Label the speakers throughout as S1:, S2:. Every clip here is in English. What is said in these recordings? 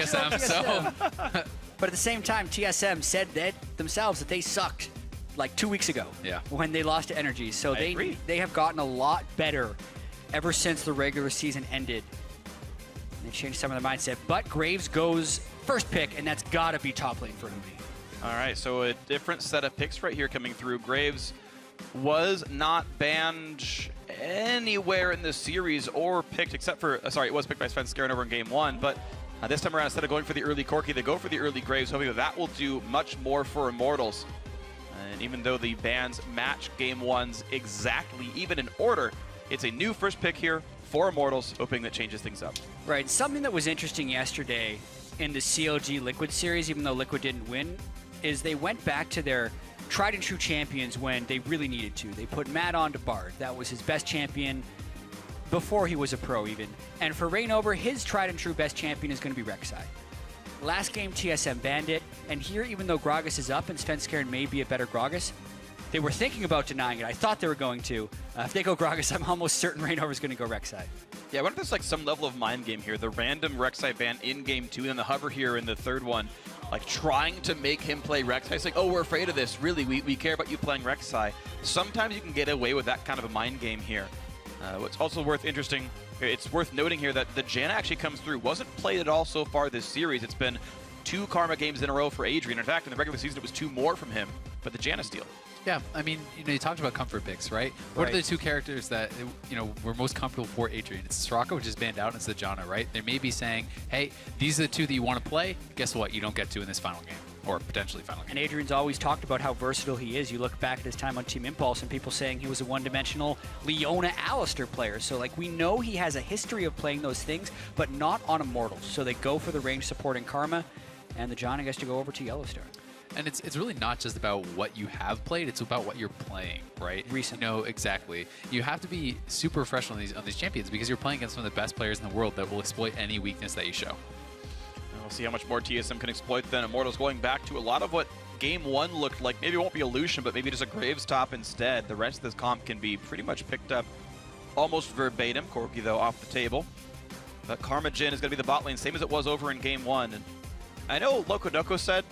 S1: TSM. So,
S2: but at the same time, TSM said that themselves that they sucked like 2 weeks ago.
S1: Yeah.
S2: When they lost to Energy, so they have gotten a lot better ever since the regular season ended. They changed some of their mindset, but Graves goes first pick, and that's got to be top lane for Huni.
S3: All right, so a different set of picks right here coming through. Graves was not banned anywhere in the series or picked except for, sorry, it was picked by Svenskeren over in game 1, but this time around, instead of going for the early Corki, they go for the early Graves, hoping that will do much more for Immortals. And even though the bans match game 1's exactly, even in order, it's a new first pick here for Immortals, hoping that changes things up.
S2: Right, something that was interesting yesterday in the CLG Liquid series, even though Liquid didn't win, is they went back to their tried and true champions when they really needed to. They put Matt on to Bard. That was his best champion before he was a pro even. And for ReignOver, his tried and true best champion is going to be Rek'Sai. Last game, TSM banned it, and here, even though Gragas is up and Svenskeren may be a better Gragas, they were thinking about denying it. I thought they were going to. If they go Gragas, I'm almost certain ReignOver is going to go Rek'Sai.
S3: Yeah, I wonder if there's like some level of mind game here. The random Rek'Sai ban in game 2, and then the hover here in the third one, like trying to make him play Rek'Sai. It's like, oh, we're afraid of this. Really, we care about you playing Rek'Sai. Sometimes you can get away with that kind of a mind game here. What's also it's worth noting here that the Janna actually comes through. Wasn't played at all so far this series. It's been 2 Karma games in a row for Adrian. In fact, in the regular season, it was 2 more from him, but the Janna steal.
S1: yeah, I mean, you talked about comfort picks, right? What are the 2 characters that, were most comfortable for Adrian? It's Soraka, which is banned out, and it's the Janna, right? They may be saying, hey, these are the 2 that you want to play. Guess what? You don't get to in this final game, or potentially final game.
S2: And Adrian's always talked about how versatile he is. You look back at his time on Team Impulse and people saying he was a one-dimensional Leona Alistair player. So, like, we know he has a history of playing those things, but not on Immortals. So they go for the range support in Karma, and the Janna gets to go over to YellowStar.
S1: And it's really not just about what you have played, it's about what you're playing, right?
S2: Recent.
S1: Exactly. You have to be super fresh on these champions because you're playing against some of the best players in the world that will exploit any weakness that you show.
S3: And we'll see how much more TSM can exploit then. Immortals going back to a lot of what game 1 looked like. Maybe it won't be a Lucian, but maybe just a Graves top instead. The rest of this comp can be pretty much picked up almost verbatim. Corki, though, off the table. But Karma Jhin is going to be the bot lane, same as it was over in game 1. And I know Loco said,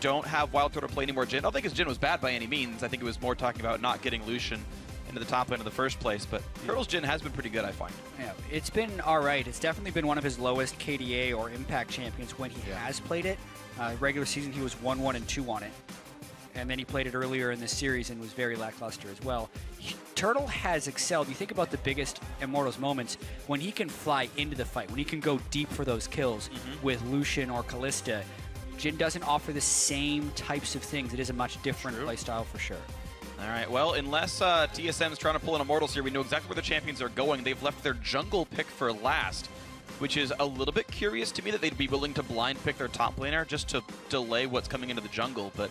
S3: don't have WildTurtle play any more Jhin. I don't think his Jhin was bad by any means. I think it was more talking about not getting Lucian into the top lane in the first place. But Turtle's Jhin has been pretty good, I find.
S2: Yeah, it's been all right. It's definitely been one of his lowest KDA or impact champions when he has played it. Regular season, he was 1-1 and 2 on it. And then he played it earlier in this series and was very lackluster as well. Turtle has excelled. You think about the biggest Immortals moments when he can fly into the fight, when he can go deep for those kills with Lucian or Kalista. Jhin doesn't offer the same types of things. It is a much different playstyle for sure.
S3: All right, well, unless TSM is trying to pull in Immortals here, we know exactly where the champions are going. They've left their jungle pick for last, which is a little bit curious to me that they'd be willing to blind pick their top laner just to delay what's coming into the jungle, but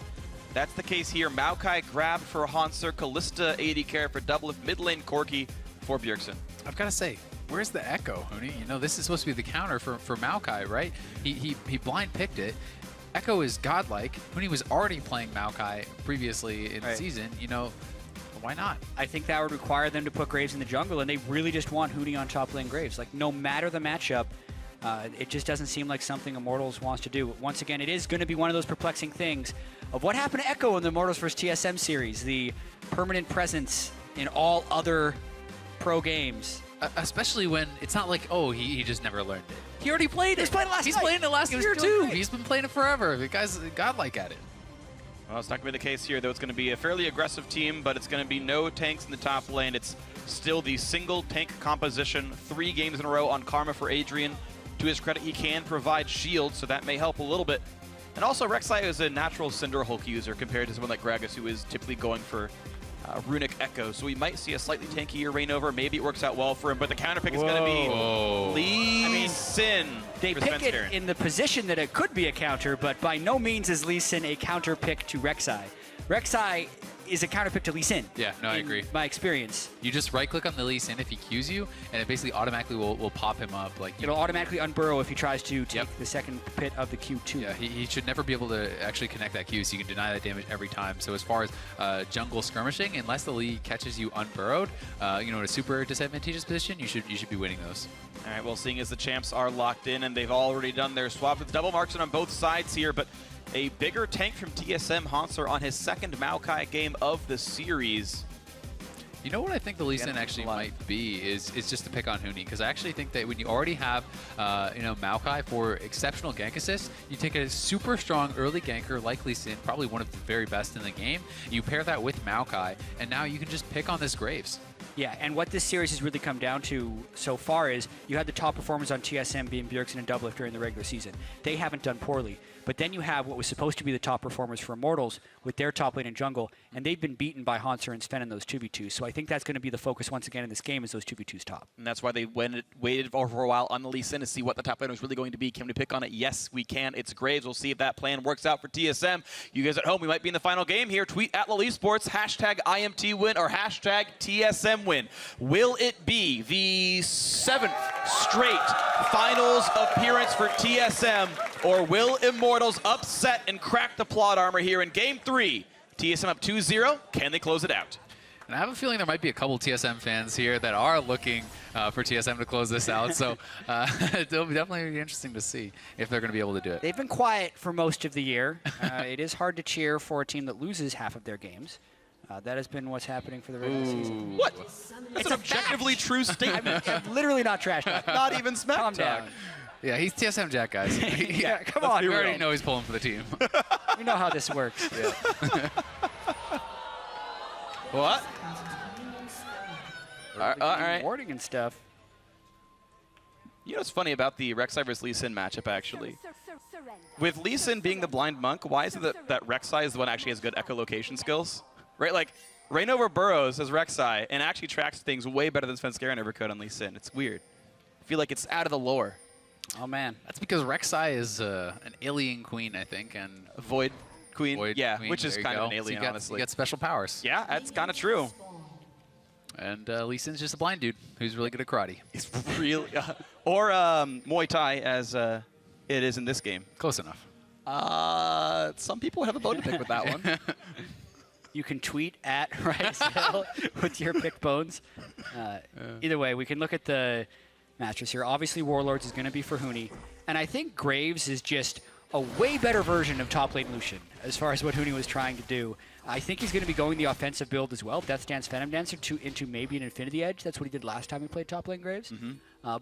S3: that's the case here. Maokai grabbed for Hauntzer, Kalista AD carry for DoubleLift, mid lane Corki for Bjergsen.
S1: I've got to say, where's the Echo, Huni? This is supposed to be the counter for Maokai, right? He blind picked it. Echo is godlike. Huni was already playing Maokai previously in the season, why not?
S2: I think that would require them to put Graves in the jungle, and they really just want Huni on top lane Graves. Like, no matter the matchup, it just doesn't seem like something Immortals wants to do. Once again, it is going to be one of those perplexing things of what happened to Echo in the Immortals vs. TSM series, the permanent presence in all other pro games.
S1: Especially when it's not like, oh, he just never learned it. He already played it.
S2: He's playing it last night.
S1: He's playing it last year, too.
S2: Great.
S1: He's been playing it forever. The guy's godlike at it.
S3: Well, it's not going to be the case here, though. It's going to be a fairly aggressive team, but it's going to be no tanks in the top lane. It's still the single tank composition, 3 games in a row on Karma for Adrian. To his credit, he can provide shield, so that may help a little bit. And also, Rek'Sai is a natural Cinder Hulk user compared to someone like Gragas, who is typically going for Runic Echo, so we might see a slightly tankier ReignOver. Maybe it works out well for him, but the counter pick is going to be Lee Sin.
S2: They pick it in the position that it could be a counter, but by no means is Lee Sin a counter pick to Rek'Sai. Rek'Sai is a counter pick to Lee Sin.
S1: Yeah, no, I agree.
S2: My experience.
S1: You just right-click on the Lee Sin if he Qs you, and it basically automatically will pop him up. Like
S2: it'll automatically unburrow if he tries to take the second pit of the Q2.
S1: Yeah, he should never be able to actually connect that Q, so you can deny that damage every time. So as far as jungle skirmishing, unless the Lee catches you unburrowed, in a super disadvantageous position, you should be winning those.
S3: All right, well, seeing as the champs are locked in and they've already done their swap with double marks on both sides here, but a bigger tank from TSM, Hauntzer, on his second Maokai game of the series.
S1: You know what I think the Lissandra actually might be is just to pick on Huni, because I actually think that when you already have Maokai for exceptional gank assist, you take a super strong early ganker like Lissandra, probably one of the very best in the game, you pair that with Maokai, and now you can just pick on this Graves.
S2: Yeah, and what this series has really come down to so far is you had the top performers on TSM being Bjergsen and DoubleLift during the regular season. They haven't done poorly. But then you have what was supposed to be the top performers for Immortals with their top lane and jungle, and they've been beaten by Hauntzer and Sven in those 2v2s. So I think that's going to be the focus once again in this game is those 2v2s top. And
S3: that's why they waited for a while on the Lissandra to see what the top lane was really going to be. Can we pick on it? Yes, we can. It's Graves. We'll see if that plan works out for TSM. You guys at home, we might be in the final game here. Tweet at LoLeSports, hashtag IMT win or hashtag TSM win. Will it be the 7th straight finals appearance for TSM, or will Immortals upset and crack the plot armor here in Game 3? TSM up 2-0. Can they close it out?
S1: And I have a feeling there might be a couple TSM fans here that are looking for TSM to close this out. So it'll definitely be interesting to see if they're going to be able to do it.
S2: They've been quiet for most of the year. It is hard to cheer for a team that loses half of their games. That has been what's happening for the regular season.
S3: What? That's an objectively true statement.
S2: I'm literally not trash talking.
S3: Not even smack
S2: Calm
S3: talk.
S2: down.
S1: Yeah, he's TSM Jatt, guys.
S2: Yeah, come on.
S1: We already know he's pulling for the team.
S2: We know how this works.
S1: Yeah.
S3: What? All right.
S2: Warding and stuff.
S3: You know what's funny about the Rek'Sai versus Lissandra matchup, actually? With Lissandra being the blind monk, why is it that Rek'Sai is the one that actually has good echolocation skills? Right? Like, ReignOver burrows as Rek'Sai and actually tracks things way better than Svenskeren ever could on Lissandra. It's weird. I feel like it's out of the lore.
S2: Oh, man.
S1: That's because Rek'Sai is an alien queen, I think, and
S3: a Void Queen.
S1: Void
S3: yeah,
S1: queen,
S3: which is kind of an alien,
S1: so
S3: honestly.
S1: You get special powers.
S3: Yeah, that's kind of true.
S1: And Lissandra's just a blind dude who's really good at karate.
S3: He's really, or Muay Thai, as it is in this game.
S1: Close enough.
S3: Some people have a bone to pick with that one.
S2: You can tweet at Azael with your pick bones. Either way, we can look at the matches here. Obviously, Warlords is going to be for Huni. And I think Graves is just a way better version of top lane Lucian as far as what Huni was trying to do. I think he's going to be going the offensive build as well. Death Dance, Venom Dancer into maybe an Infinity Edge. That's what he did last time he played top lane Graves.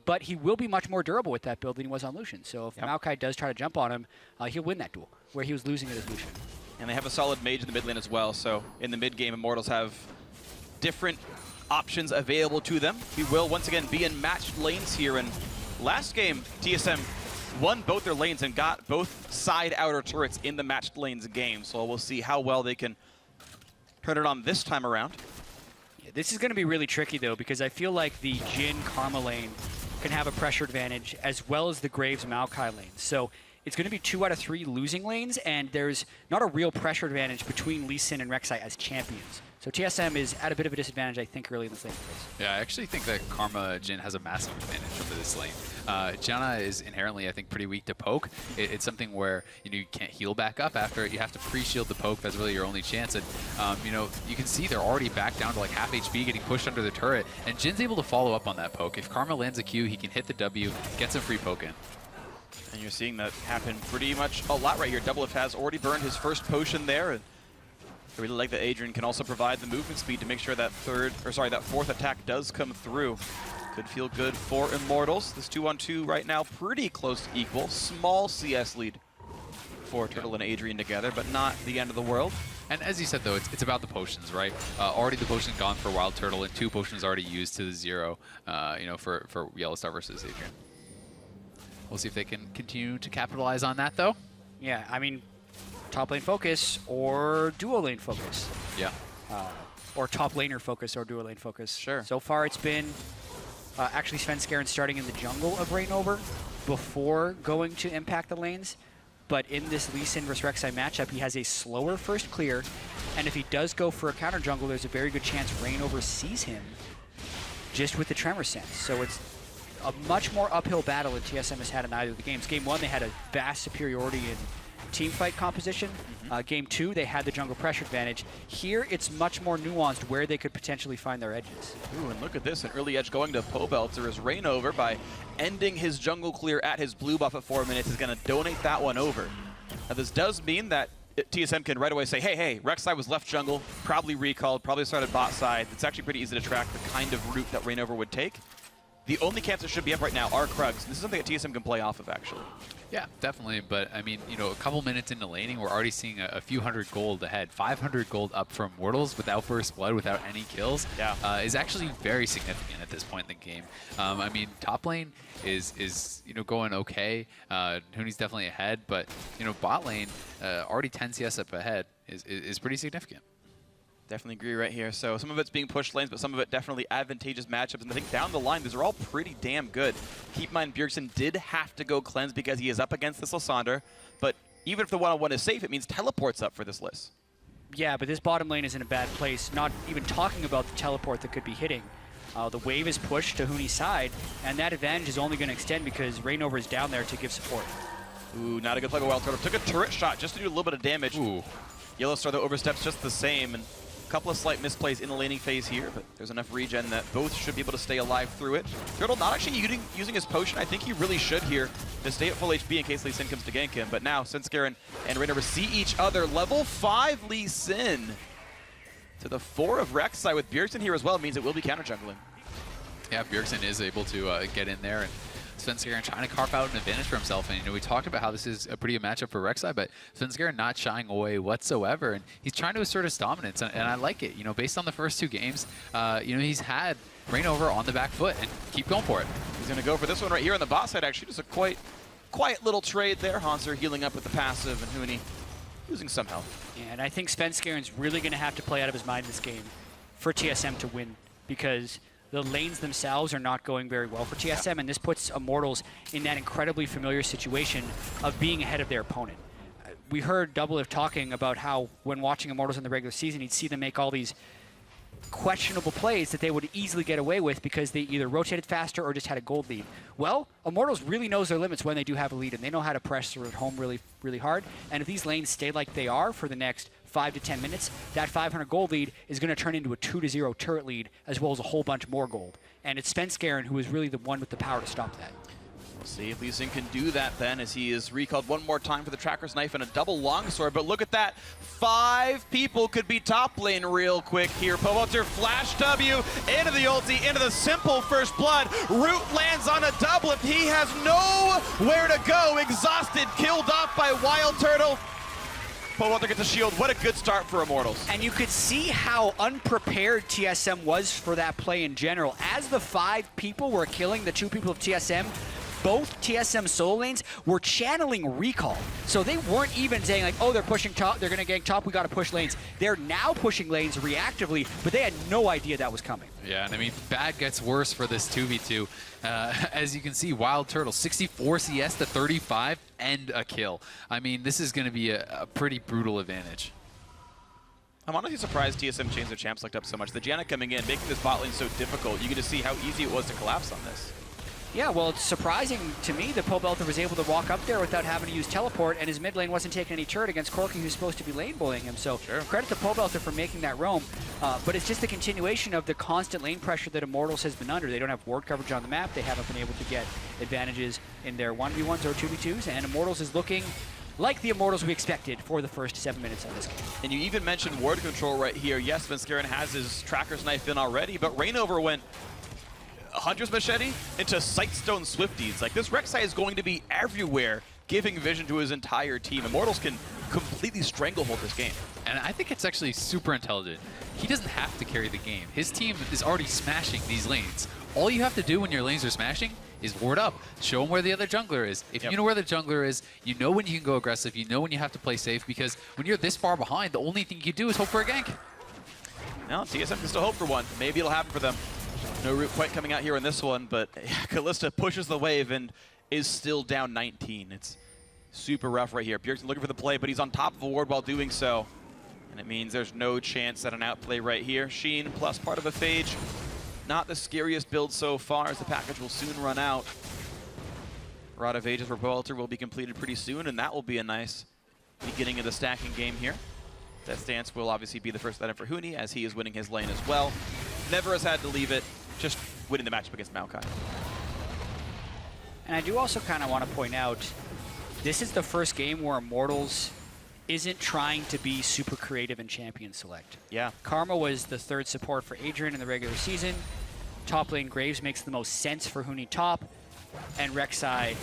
S2: But he will be much more durable with that build than he was on Lucian. So if Maokai does try to jump on him, he'll win that duel, where he was losing it as Lucian.
S3: And they have a solid mage in the mid lane as well. So in the mid game, Immortals have different options available to them. We will once again be in matched lanes here. And last game, TSM won both their lanes and got both side outer turrets in the matched lanes game. So we'll see how well they can turn it on this time around.
S2: Yeah, this is going to be really tricky, though, because I feel like the Jhin Karma lane can have a pressure advantage as well as the Graves Maokai lane. So it's going to be 2 out of 3 losing lanes, and there's not a real pressure advantage between Lissandra and Rek'Sai as champions. So TSM is at a bit of a disadvantage, I think, early in this lane phase.
S1: Yeah, I actually think that Karma Jhin has a massive advantage over this lane. Janna is inherently, I think, pretty weak to poke. It's something where you can't heal back up after it. You have to pre-shield the poke. That's really your only chance. And you can see they're already back down to like half HP, getting pushed under the turret. And Jin's able to follow up on that poke. If Karma lands a Q, he can hit the W, get some free poke in.
S3: And you're seeing that happen pretty much a lot right here. DoubleLift has already burned his first potion there. I really like that Adrian can also provide the movement speed to make sure that fourth attack does come through. Could feel good for Immortals. This 2-on-2 right now pretty close to equal. Small CS lead for Turtle and Adrian together, but not the end of the world.
S1: And as you said, though, it's about the potions, right? Already the potion gone for WildTurtle, and 2 potions already used to the 0, for YellowStar versus Adrian. We'll see if they can continue to capitalize on that, though.
S2: Yeah, I mean, top lane focus or dual lane focus.
S1: Yeah.
S2: Or top laner focus or dual lane focus.
S3: Sure.
S2: So far it's been actually Svenskeren starting in the jungle of ReignOver before going to impact the lanes. But in this Lissandra versus Rek'Sai matchup, he has a slower first clear. And if he does go for a counter jungle, there's a very good chance ReignOver sees him just with the Tremor Sense. So it's a much more uphill battle than TSM has had in either of the games. Game 1, they had a vast superiority in team fight composition. Game 2, they had the jungle pressure advantage. Here, it's much more nuanced where they could potentially find their edges.
S3: Ooh, and look at this, an early edge going to Pobelter as ReignOver, by ending his jungle clear at his blue buff at 4 minutes, is going to donate that one over. Now, this does mean that TSM can right away say, hey, Rek'Sai was left jungle, probably recalled, probably started bot side. It's actually pretty easy to track the kind of route that ReignOver would take. The only camps that should be up right now are Krugs. This is something that TSM can play off of, actually.
S1: Yeah, definitely. But I mean, you know, a couple minutes into laning, we're already seeing a few hundred gold ahead. 500 gold up from Immortals without first blood, without any kills, is actually very significant at this point in the game. I mean, top lane is you know, going okay. Huni's definitely ahead, but you know, bot lane already 10 CS up ahead is pretty significant.
S3: Definitely agree right here. So some of it's being pushed lanes, but some of it definitely advantageous matchups. And I think down the line, these are all pretty damn good. Keep in mind, Bjergsen did have to go cleanse because he is up against this Lissandra. But even if the one-on-one is safe, it means teleport's up for this list.
S2: Yeah, but this bottom lane is in a bad place. Not even talking about the teleport that could be hitting. The wave is pushed to Huni's side, and that advantage is only going to extend because ReignOver is down there to give support.
S3: Ooh, not a good play by WildTurtle. Took a turret shot just to do a little bit of damage.
S1: Ooh.
S3: YellowStar, though, oversteps just the same. And couple of slight misplays in the laning phase here, but there's enough regen that both should be able to stay alive through it. Turtle not actually using his potion. I think he really should here to stay at full HP in case Lee Sin comes to gank him. But now Svenskeren and ReignOver see each other. Level 5 Lee Sin to the 4 of Rek'Sai with Bjergsen here as well. It means it will be counter jungling.
S1: Yeah, Bjergsen is able to get in there, and Svenskeren trying to carve out an advantage for himself. And you know, we talked about how this is a pretty good matchup for Rek'Sai, but Svenskeren not shying away whatsoever, and he's trying to assert his dominance, and I like it. You know, based on the first 2 games, you know, he's had ReignOver on the back foot, and keep going for it.
S3: He's going to go for this one right here on the bot side. Actually, just a quite quiet little trade there. Hauntzer healing up with the passive, and Huni losing some health.
S2: Yeah, and I think Svenskeren's really going to have to play out of his mind this game for TSM to win, because the lanes themselves are not going very well for TSM, and this puts Immortals in that incredibly familiar situation of being ahead of their opponent. We heard DoubleLift talking about how when watching Immortals in the regular season, he'd see them make all these questionable plays that they would easily get away with because they either rotated faster or just had a gold lead. Well, Immortals really knows their limits when they do have a lead, and they know how to press through it home really, really hard. And if these lanes stay like they are for the next 5 to 10 minutes, that 500 gold lead is going to turn into a 2-0 turret lead, as well as a whole bunch more gold. And it's Svenskeren who is really the one with the power to stop that.
S3: We'll see if Lee Sin can do that then, as he is recalled one more time for the Tracker's Knife and a double longsword. But look at that. 5 people could be top lane real quick here. Pobelter flash W into the ulti, into the simple first blood. Root lands on a DoubleLift. He has nowhere to go. Exhausted, killed off by WildTurtle. Pobelter gets a shield. What a good start for Immortals.
S2: And you could see how unprepared TSM was for that play in general. As the 5 people were killing the 2 people of TSM, both TSM solo lanes were channeling recall. So they weren't even saying like, oh, they're pushing top, they're going to gank top, we got to push lanes. They're now pushing lanes reactively, but they had no idea that was coming.
S1: Yeah, and I mean, bad gets worse for this 2v2. As you can see, WildTurtle, 64 CS to 35 and a kill. I mean, this is going to be a pretty brutal advantage.
S3: I'm honestly surprised TSM changed their champ select up so much. The Janna coming in, making this bot lane so difficult. You get to see how easy it was to collapse on this.
S2: Yeah, well, it's surprising to me that Pobelter was able to walk up there without having to use teleport, and his mid lane wasn't taking any turret against Corki, who's supposed to be lane bullying him. So credit to Pobelter for making that roam. But it's just a continuation of the constant lane pressure that Immortals has been under. They don't have ward coverage on the map. They haven't been able to get advantages in their 1v1s or 2v2s, and Immortals is looking like the Immortals we expected for the first 7 minutes of this game.
S3: And you even mentioned ward control right here. Yes, Svenskeren has his Tracker's Knife in already, but ReignOver went Hunter's Machete into Sightstone Swifties. Like, this Rek'Sai is going to be everywhere, giving vision to his entire team. Immortals can completely stranglehold this game.
S1: And I think it's actually super intelligent. He doesn't have to carry the game. His team is already smashing these lanes. All you have to do when your lanes are smashing is ward up. Show him where the other jungler is. If you know where the jungler is, you know when you can go aggressive, you know when you have to play safe, because when you're this far behind, the only thing you can do is hope for a gank.
S3: Now, TSM can still hope for one. Maybe it'll happen for them. No root quite coming out here in this one, but Kalista pushes the wave and is still down 19. It's super rough right here. Bjergsen looking for the play, but he's on top of a ward while doing so. And it means there's no chance at an outplay right here. Sheen plus part of a phage. Not the scariest build so far, as the package will soon run out. Rod of Ages for Pobelter will be completed pretty soon, and that will be a nice beginning of the stacking game here. Death Dance will obviously be the first item for Huni, as he is winning his lane as well. Never has had to leave it, just winning the matchup against Maokai.
S2: And I do also kind of want to point out, this is the first game where Immortals isn't trying to be super creative in champion select.
S3: Yeah.
S2: Karma was the third support for Adrian in the regular season. Top lane Graves makes the most sense for Huni top. And Rek'Sai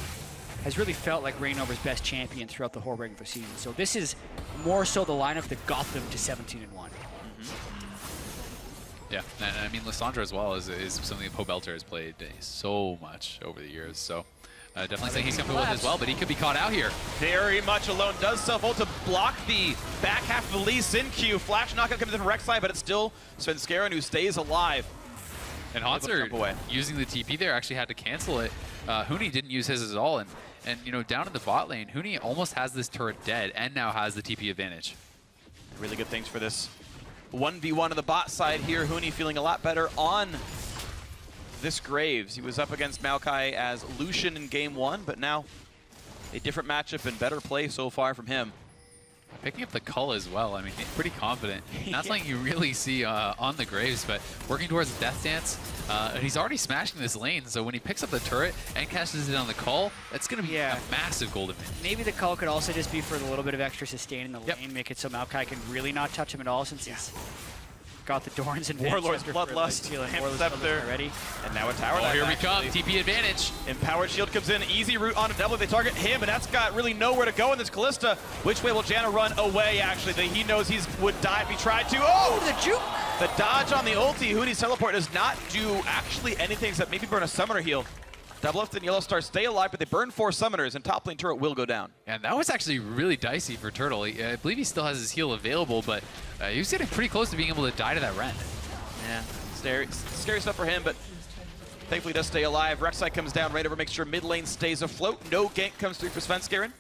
S2: has really felt like ReignOver's best champion throughout the whole regular season. So this is more so the lineup that got them to 17-1.
S1: Yeah, and I mean, Lissandra as well is something that Pobelter has played so much over the years. So definitely think he's comfortable with as well, but he could be caught out here.
S3: Very much alone. Does self-ult to block the back half of the Lee Sin Q. Flash knockout comes in from Rek'Sai, but it's still Svenskeren who stays alive.
S1: And Hauntzer, using the TP there, actually had to cancel it. Huni didn't use his at all, and you know, down in the bot lane, Huni almost has this turret dead and now has the TP advantage.
S3: Really good things for this 1v1 on the bot side here. Huni feeling a lot better on this Graves. He was up against Maokai as Lucian in game 1, but now a different matchup and better play so far from him.
S1: Picking up the cull as well. I mean, he's pretty confident. Not something you really see on the Graves, but working towards the Death Dance. And he's already smashing this lane, so when he picks up the turret and catches it on the cull, that's going to be a massive golden min.
S2: Maybe the cull could also just be for the little bit of extra sustain in the lane, make it so Maokai can really not touch him at all, since he's got the Dorns and
S3: Warlord's Bloodlust, Scepter,
S2: ready.
S3: And now a tower.
S1: Oh, here we come, TP advantage.
S3: Empowered Shield comes in, easy route on a double. They target him, and that's got really nowhere to go in this Kalista. Which way will Janna run? Away, actually. He knows he would die if he tried to. Oh,
S2: the juke!
S3: The dodge on the ulti. Huni's teleport does not do actually anything except maybe burn a summoner heal. DoubleLift and YellowStar stay alive, but they burn 4 summoners, and top lane turret will go down.
S1: And that was actually really dicey for Turtle. I believe he still has his heal available, but he was getting pretty close to being able to die to that Ren.
S3: Yeah, scary stuff for him, but thankfully does stay alive. Rek'Sai comes down, ReignOver makes sure mid lane stays afloat. No gank comes through for Svenskeren.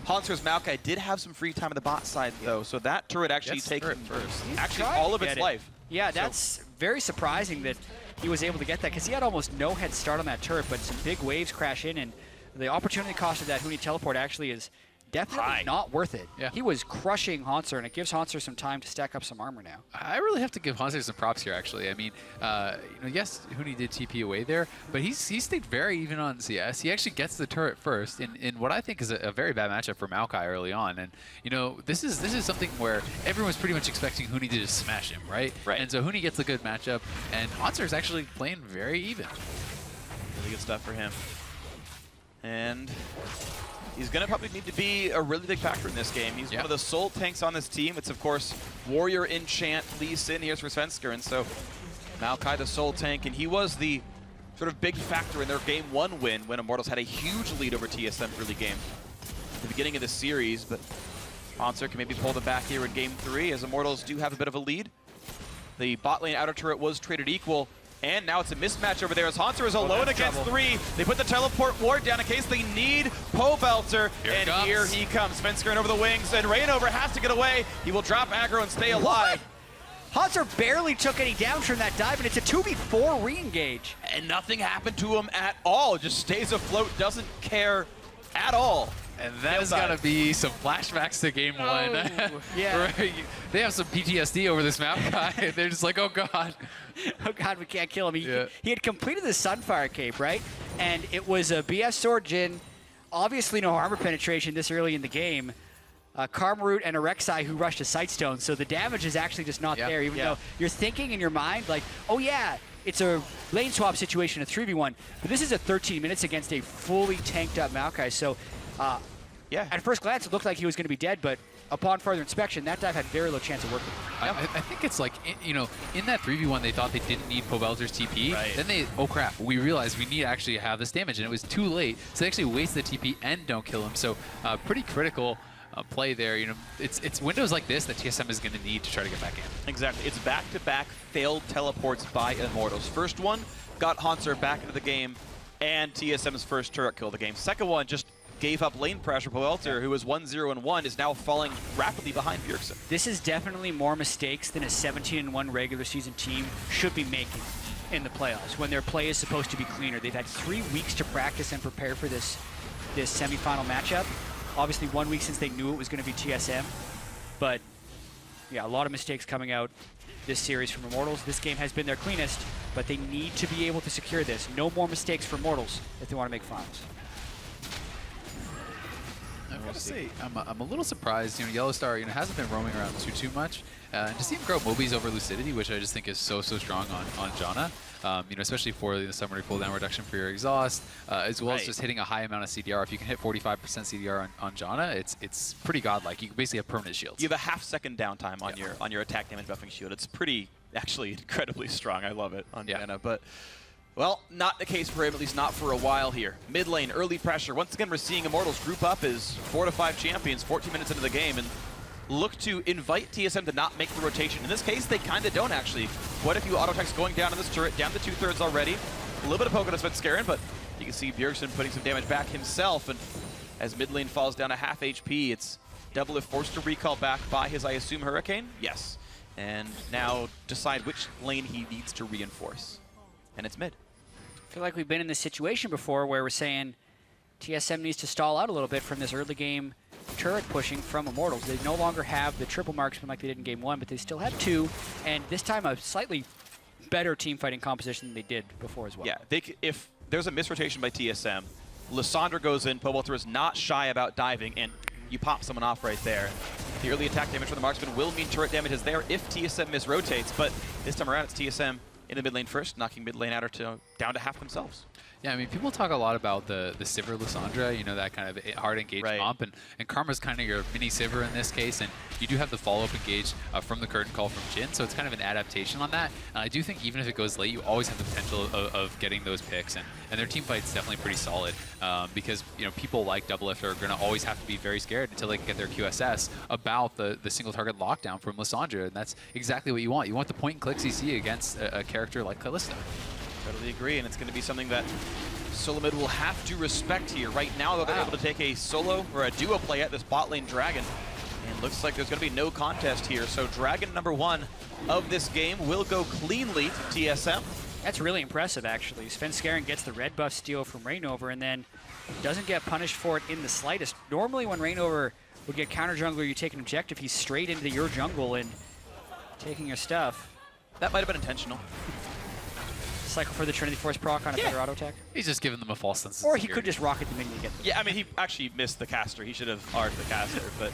S3: Hauntzer's Maokai did have some free time on the bot side, though, so that turret actually taken first. Actually, all of its life.
S2: Yeah, that's very surprising that he was able to get that, because he had almost no head start on that turret, but some big waves crash in, and the opportunity cost of that Huni teleport actually is definitely not worth it.
S1: Yeah.
S2: He was crushing Hauntzer, and it gives Hauntzer some time to stack up some armor now.
S1: I really have to give Hauntzer some props here, actually. I mean, you know, yes, Huni did TP away there, but he stayed very even on CS. He actually gets the turret first in what I think is a very bad matchup for Maokai early on. And, you know, this is something where everyone's pretty much expecting Huni to just smash him, right? And so Huni gets a good matchup, and Hauntzer is actually playing very even.
S3: Really good stuff for him. And he's going to probably need to be a really big factor in this game. He's one of the sole tanks on this team. It's, of course, Warrior, Enchant, Lee Sin. Here's for Svenskeren. So Maokai, the sole tank, and he was the sort of big factor in their Game 1 win when Immortals had a huge lead over TSM early game at the beginning of the series. But Hauntzer can maybe pull them back here in Game 3, as Immortals do have a bit of a lead. The bot lane outer turret was traded equal. And now it's a mismatch over there as Hauntzer is alone against 3. They put the teleport ward down in case they need Pobelter. And here he comes. Svenskeren over the wings, and ReignOver has to get away. He will drop aggro and stay alive.
S2: Hauntzer barely took any damage from that dive, and it's a 2v4 re-engage.
S3: And nothing happened to him at all. Just stays afloat, doesn't care at all.
S1: And that is going to be some flashbacks to Game 1.
S2: Yeah.
S1: They have some PTSD over this Maokai. They're just like, oh, God.
S2: Oh, God, we can't kill him. He had completed the Sunfire Cape, right? And it was a BS Sword Jhin. Obviously, no armor penetration this early in the game. Karma Root and a Rek'Sai who rushed a Sightstone. So the damage is actually just not there, even though you're thinking in your mind, like, oh, yeah, it's a lane swap situation, a 3v1. But this is a 13 minutes against a fully tanked up Maokai. So at first glance, it looked like he was going to be dead, but upon further inspection, that dive had very low chance of working.
S1: I think it's like, you know, in that 3v1, they thought they didn't need Pobelter's TP. Then they, oh crap, we realized we need to actually have this damage, and it was too late. So they actually waste the TP and don't kill him. So pretty critical play there. You know, it's windows like this that TSM is going to need to try to get back in.
S3: Exactly. It's back-to-back failed teleports by Immortals. First one got Hauntzer back into the game, and TSM's first turret kill of the game. Second one just gave up lane pressure. Pobelter, who was 1-0-1, is now falling rapidly behind Bjergsen.
S2: This is definitely more mistakes than a 17-1 regular season team should be making in the playoffs when their play is supposed to be cleaner. They've had 3 weeks to practice and prepare for this semifinal matchup, obviously 1 week since they knew it was going to be TSM. But yeah, a lot of mistakes coming out this series from Immortals. This game has been their cleanest, but they need to be able to secure this. No more mistakes for Immortals if they want to make finals.
S1: I've got to say, I'm a little surprised. YellowStar, hasn't been roaming around too much, and to see him grow Mobies over Lucidity, which I just think is so strong on Janna. Especially for the summary cooldown reduction for your exhaust, as well as just hitting a high amount of CDR. If you can hit 45% CDR on Janna, it's pretty godlike. You can basically have permanent shields. You
S3: have a half-second downtime on your attack damage buffing shield. It's pretty, actually, incredibly strong. I love it on Janna, but. Well, not the case for him, at least not for a while here. Mid lane, early pressure. Once again, we're seeing Immortals group up as 4 to 5 champions, 14 minutes into the game, and look to invite TSM to not make the rotation. In this case, they kind of don't, actually. Quite a few auto attacks going down in this turret, down to 2/3 already. A little bit of poke on Svenskeren, but you can see Bjergsen putting some damage back himself, and as mid lane falls down to half HP, it's DoubleLift forced to recall back by his, I assume, Hurricane? Yes. And now decide which lane he needs to reinforce. And it's mid.
S2: I feel like we've been in this situation before where we're saying TSM needs to stall out a little bit from this early game turret pushing from Immortals. They no longer have the triple marksman like they did in game 1, but they still have 2, and this time a slightly better team fighting composition than they did before as well.
S3: Yeah, if there's a misrotation by TSM, Lissandra goes in, Pobelter is not shy about diving, and you pop someone off right there. The early attack damage from the marksman will mean turret damage is there if TSM misrotates, but this time around it's TSM in the mid lane first, knocking mid lane out down to half themselves.
S1: Yeah, I mean, people talk a lot about the Sivir Lissandra, that kind of hard engage comp, and Karma's kind of your mini Sivir in this case, and you do have the follow-up engage from the curtain call from Jhin, so it's kind of an adaptation on that. And I do think even if it goes late, you always have the potential of getting those picks, and their team fight's definitely pretty solid because people like DoubleLift are going to always have to be very scared until they can get their QSS about the single target lockdown from Lissandra, and that's exactly what you want. You want the point-and-click CC against a character like Kalista.
S3: Totally agree, and it's going to be something that Solomid will have to respect here. Right now, though, they're able to take a solo or a duo play at this bot lane Dragon, and looks like there's going to be no contest here. So Dragon #1 of this game will go cleanly to TSM.
S2: That's really impressive, actually. Svenskeren gets the red buff steal from ReignOver and then doesn't get punished for it in the slightest. Normally, when ReignOver would get counter jungler, you take an objective, he's straight into your jungle and taking your stuff.
S3: That might have been intentional.
S2: Cycle for the Trinity Force proc on a better auto attack.
S1: He's just giving them a false sense of
S2: Or
S1: security.
S2: he could just rocket the minion to get them.
S3: Yeah, I mean, he actually missed the caster. He should have R'd the caster, but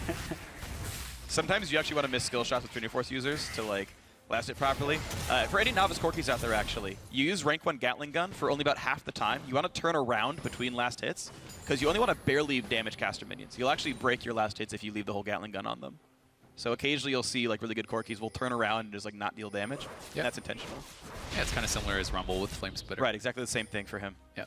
S3: sometimes you actually want to miss skill shots with Trinity Force users to, last it properly. For any novice Corkis out there, actually, you use rank 1 Gatling gun for only about half the time. You want to turn around between last hits, because you only want to barely damage caster minions. You'll actually break your last hits if you leave the whole Gatling gun on them. So occasionally you'll see really good Corkis will turn around and just not deal damage. Yep. That's intentional.
S1: Yeah, it's kind of similar as Rumble with Flame Splitter.
S3: Right, exactly the same thing for him.
S1: Yeah.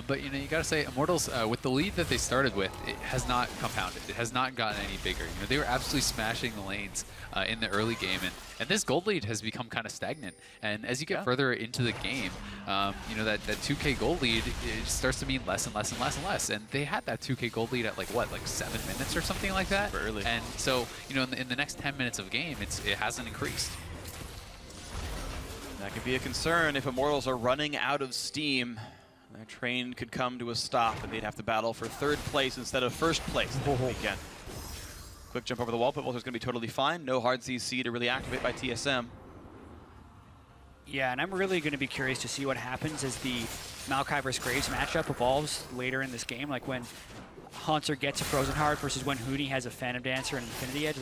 S1: But you gotta say, Immortals, with the lead that they started with, it has not compounded. It has not gotten any bigger. They were absolutely smashing the lanes in the early game, and this gold lead has become kind of stagnant. And as you get further into the game, that 2K gold lead, it starts to mean less and less and less and less. And they had that 2K gold lead at 7 minutes or something like that.
S3: For early.
S1: And so, in the next 10 minutes of game, it hasn't increased.
S3: That could be a concern if Immortals are running out of steam. Their train could come to a stop, and they'd have to battle for 3rd place instead of 1st place this weekend. Quick jump over the wall. Pobelter's going to be totally fine. No hard CC to really activate by TSM.
S2: Yeah, and I'm really going to be curious to see what happens as the Maokai vs Graves matchup evolves later in this game. Like when Hauntzer gets a Frozen Heart versus when Huni has a Phantom Dancer and Infinity Edge.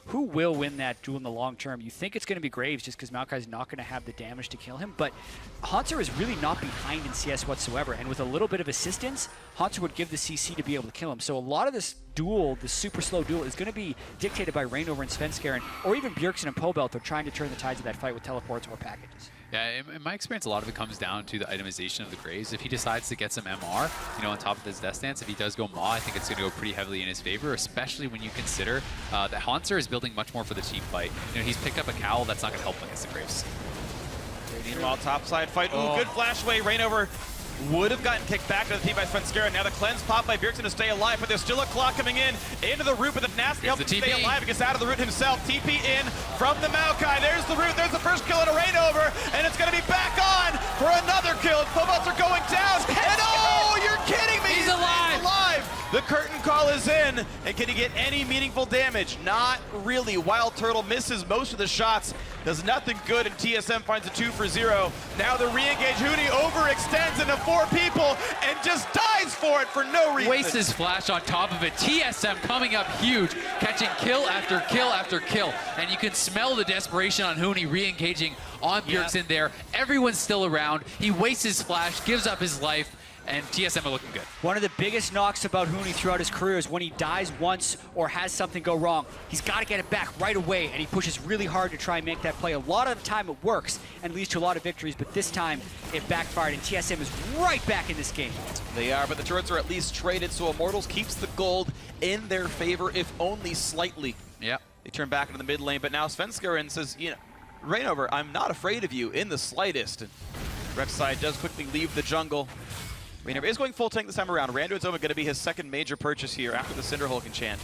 S2: Who will win that duel in the long term? You think it's going to be Graves just because Maokai's not going to have the damage to kill him, but Hauntzer is really not behind in CS whatsoever, and with a little bit of assistance, Hauntzer would give the CC to be able to kill him. So a lot of this duel, this super slow duel, is going to be dictated by ReignOver and Svenskeren, or even Bjergsen and Pobelter trying to turn the tides of that fight with teleports or packages.
S1: Yeah, in my experience, a lot of it comes down to the itemization of the Graves. If he decides to get some MR, on top of his Death Stance, if he does go Maw, I think it's going to go pretty heavily in his favor, especially when you consider that Hauntzer is building much more for the team fight. He's picked up a cowl that's not going to help him against the Graves.
S3: Meanwhile, topside fight. Ooh, good flash away. ReignOver would have gotten kicked back to the team by Svenskeren. Now the cleanse pop by Bjergsen to stay alive, but there's still a claw coming in into the root, but the nasty help to stay alive. He gets out of the root himself. TP in from the Maokai. There's the root. There's the first kill in a ReignOver, and it's going to be back on for another kill. Pobelter going down, and oh, you're kidding me!
S1: He's alive!
S3: The curtain call is in, and can he get any meaningful damage? Not really. WildTurtle misses most of the shots, does nothing good, and TSM finds a 2 for 0. Now the re-engage. Huni overextends into 4 people and just dies for it for no reason.
S1: Wastes his flash on top of it. TSM coming up huge, catching kill after kill after kill. And you can smell the desperation on Huni re-engaging on Bjergsen there. Everyone's still around. He wastes his flash, gives up his life, and TSM are looking good.
S2: One of the biggest knocks about Huni throughout his career is when he dies once or has something go wrong, he's got to get it back right away, and he pushes really hard to try and make that play. A lot of the time it works and leads to a lot of victories, but this time it backfired, and TSM is right back in this game.
S3: They are, but the turrets are at least traded, so Immortals keeps the gold in their favor, if only slightly.
S1: Yeah.
S3: They turn back into the mid lane, but now Svenskeren says, you know, ReignOver, I'm not afraid of you in the slightest. And Rek'Sai does quickly leave the jungle. ReignOver is going full tank this time around. Randuin's going to be his second major purchase here after the Cinderhulk enchant.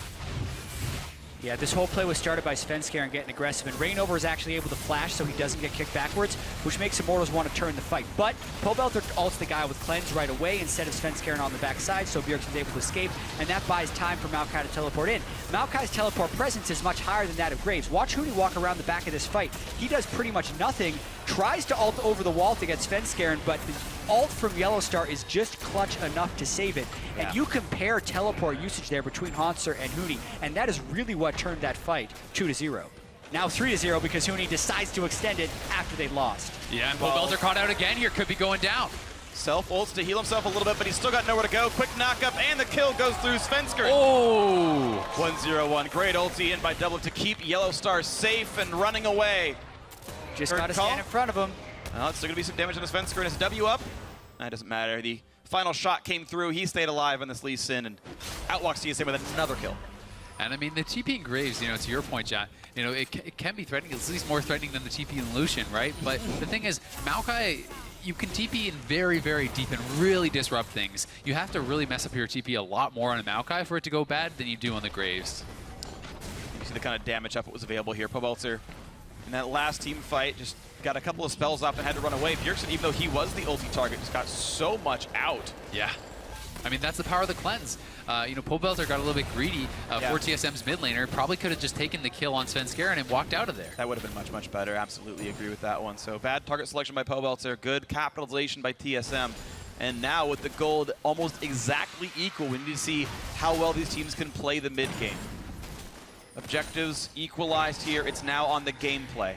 S2: Yeah, this whole play was started by Svenskeren getting aggressive, and ReignOver is actually able to flash so he doesn't get kicked backwards, which makes Immortals want to turn the fight. But Pobelter ults the guy with Cleanse right away instead of Svenskeren on the backside, so Bjergsen's able to escape, and that buys time for Maokai to teleport in. Maokai's teleport presence is much higher than that of Graves. Watch Huni walk around the back of this fight. He does pretty much nothing, tries to ult over the wall to get Svenskeren, but the ult from YellowStar is just clutch enough to save it. And you compare teleport usage there between Hauntzer and Huni, and that is really what turned that fight 2-0. Now 3-0 because Huni decides to extend it after they lost.
S1: Yeah, and Pobelter caught out again here, could be going down.
S3: Self-ults to heal himself a little bit, but he's still got nowhere to go. Quick knock-up, and the kill goes through Svenskeren.
S1: Oh!
S3: 1-0-1. Great ulti in by DoubleLift to keep YellowStar safe and running away.
S2: Just got to stand in front of him.
S3: Well, it's still going to be some damage on the Svenskeren. It's W up. That doesn't matter. The final shot came through. He stayed alive on this Lee Sin and outwalks TSM with another kill.
S1: And I mean, the TP and Graves, you know, to your point, Jatt, you know, it can be threatening. It's at least more threatening than the TP and Lucian, right? But the thing is, Maokai, you can TP in very, very deep and really disrupt things. You have to really mess up your TP a lot more on a Maokai for it to go bad than you do on the Graves.
S3: You see the kind of damage up what was available here. Pobelter in that last team fight just got a couple of spells off and had to run away. Bjergsen, even though he was the ulti target, just got so much out.
S1: Yeah. I mean, that's the power of the cleanse. You know, Pobelter got a little bit greedy for TSM's mid laner. Probably could have just taken the kill on Svenskeren and walked out of there.
S3: That would have been much, much better. Absolutely agree with that one. So bad target selection by Pobelter, good capitalization by TSM. And now with the gold almost exactly equal, we need to see how well these teams can play the mid game. Objectives equalized here. It's now on the gameplay.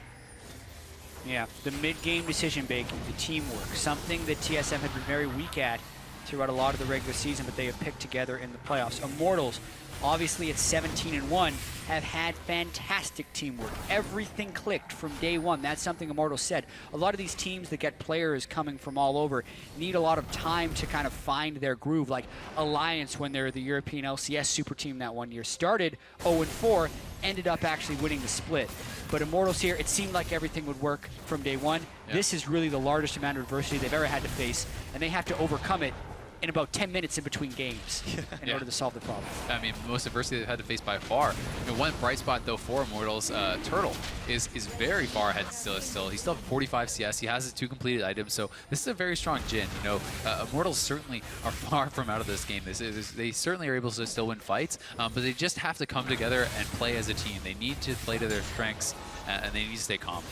S2: Yeah, the mid-game decision making, the teamwork, something that TSM had been very weak at throughout a lot of the regular season, but they have picked together in the playoffs. Immortals, obviously at 17-1, have had fantastic teamwork. Everything clicked from day one. That's something Immortals said. A lot of these teams that get players coming from all over need a lot of time to kind of find their groove. Like Alliance, when they're the European LCS super team that one year, started 0-4, ended up actually winning the split. But Immortals here, it seemed like everything would work from day one. Yeah. This is really the largest amount of adversity they've ever had to face, and they have to overcome it in about 10 minutes in between games in order to solve the problem.
S1: I mean, most adversity they've had to face by far. You know, one bright spot, though, for Immortals, Turtle is very far ahead still. He's still 45 CS. He has his 2 completed items, so this is a very strong Jhin. You know, Immortals certainly are far from out of this game. They certainly are able to still win fights, but they just have to come together and play as a team. They need to play to their strengths, and they need to stay calm.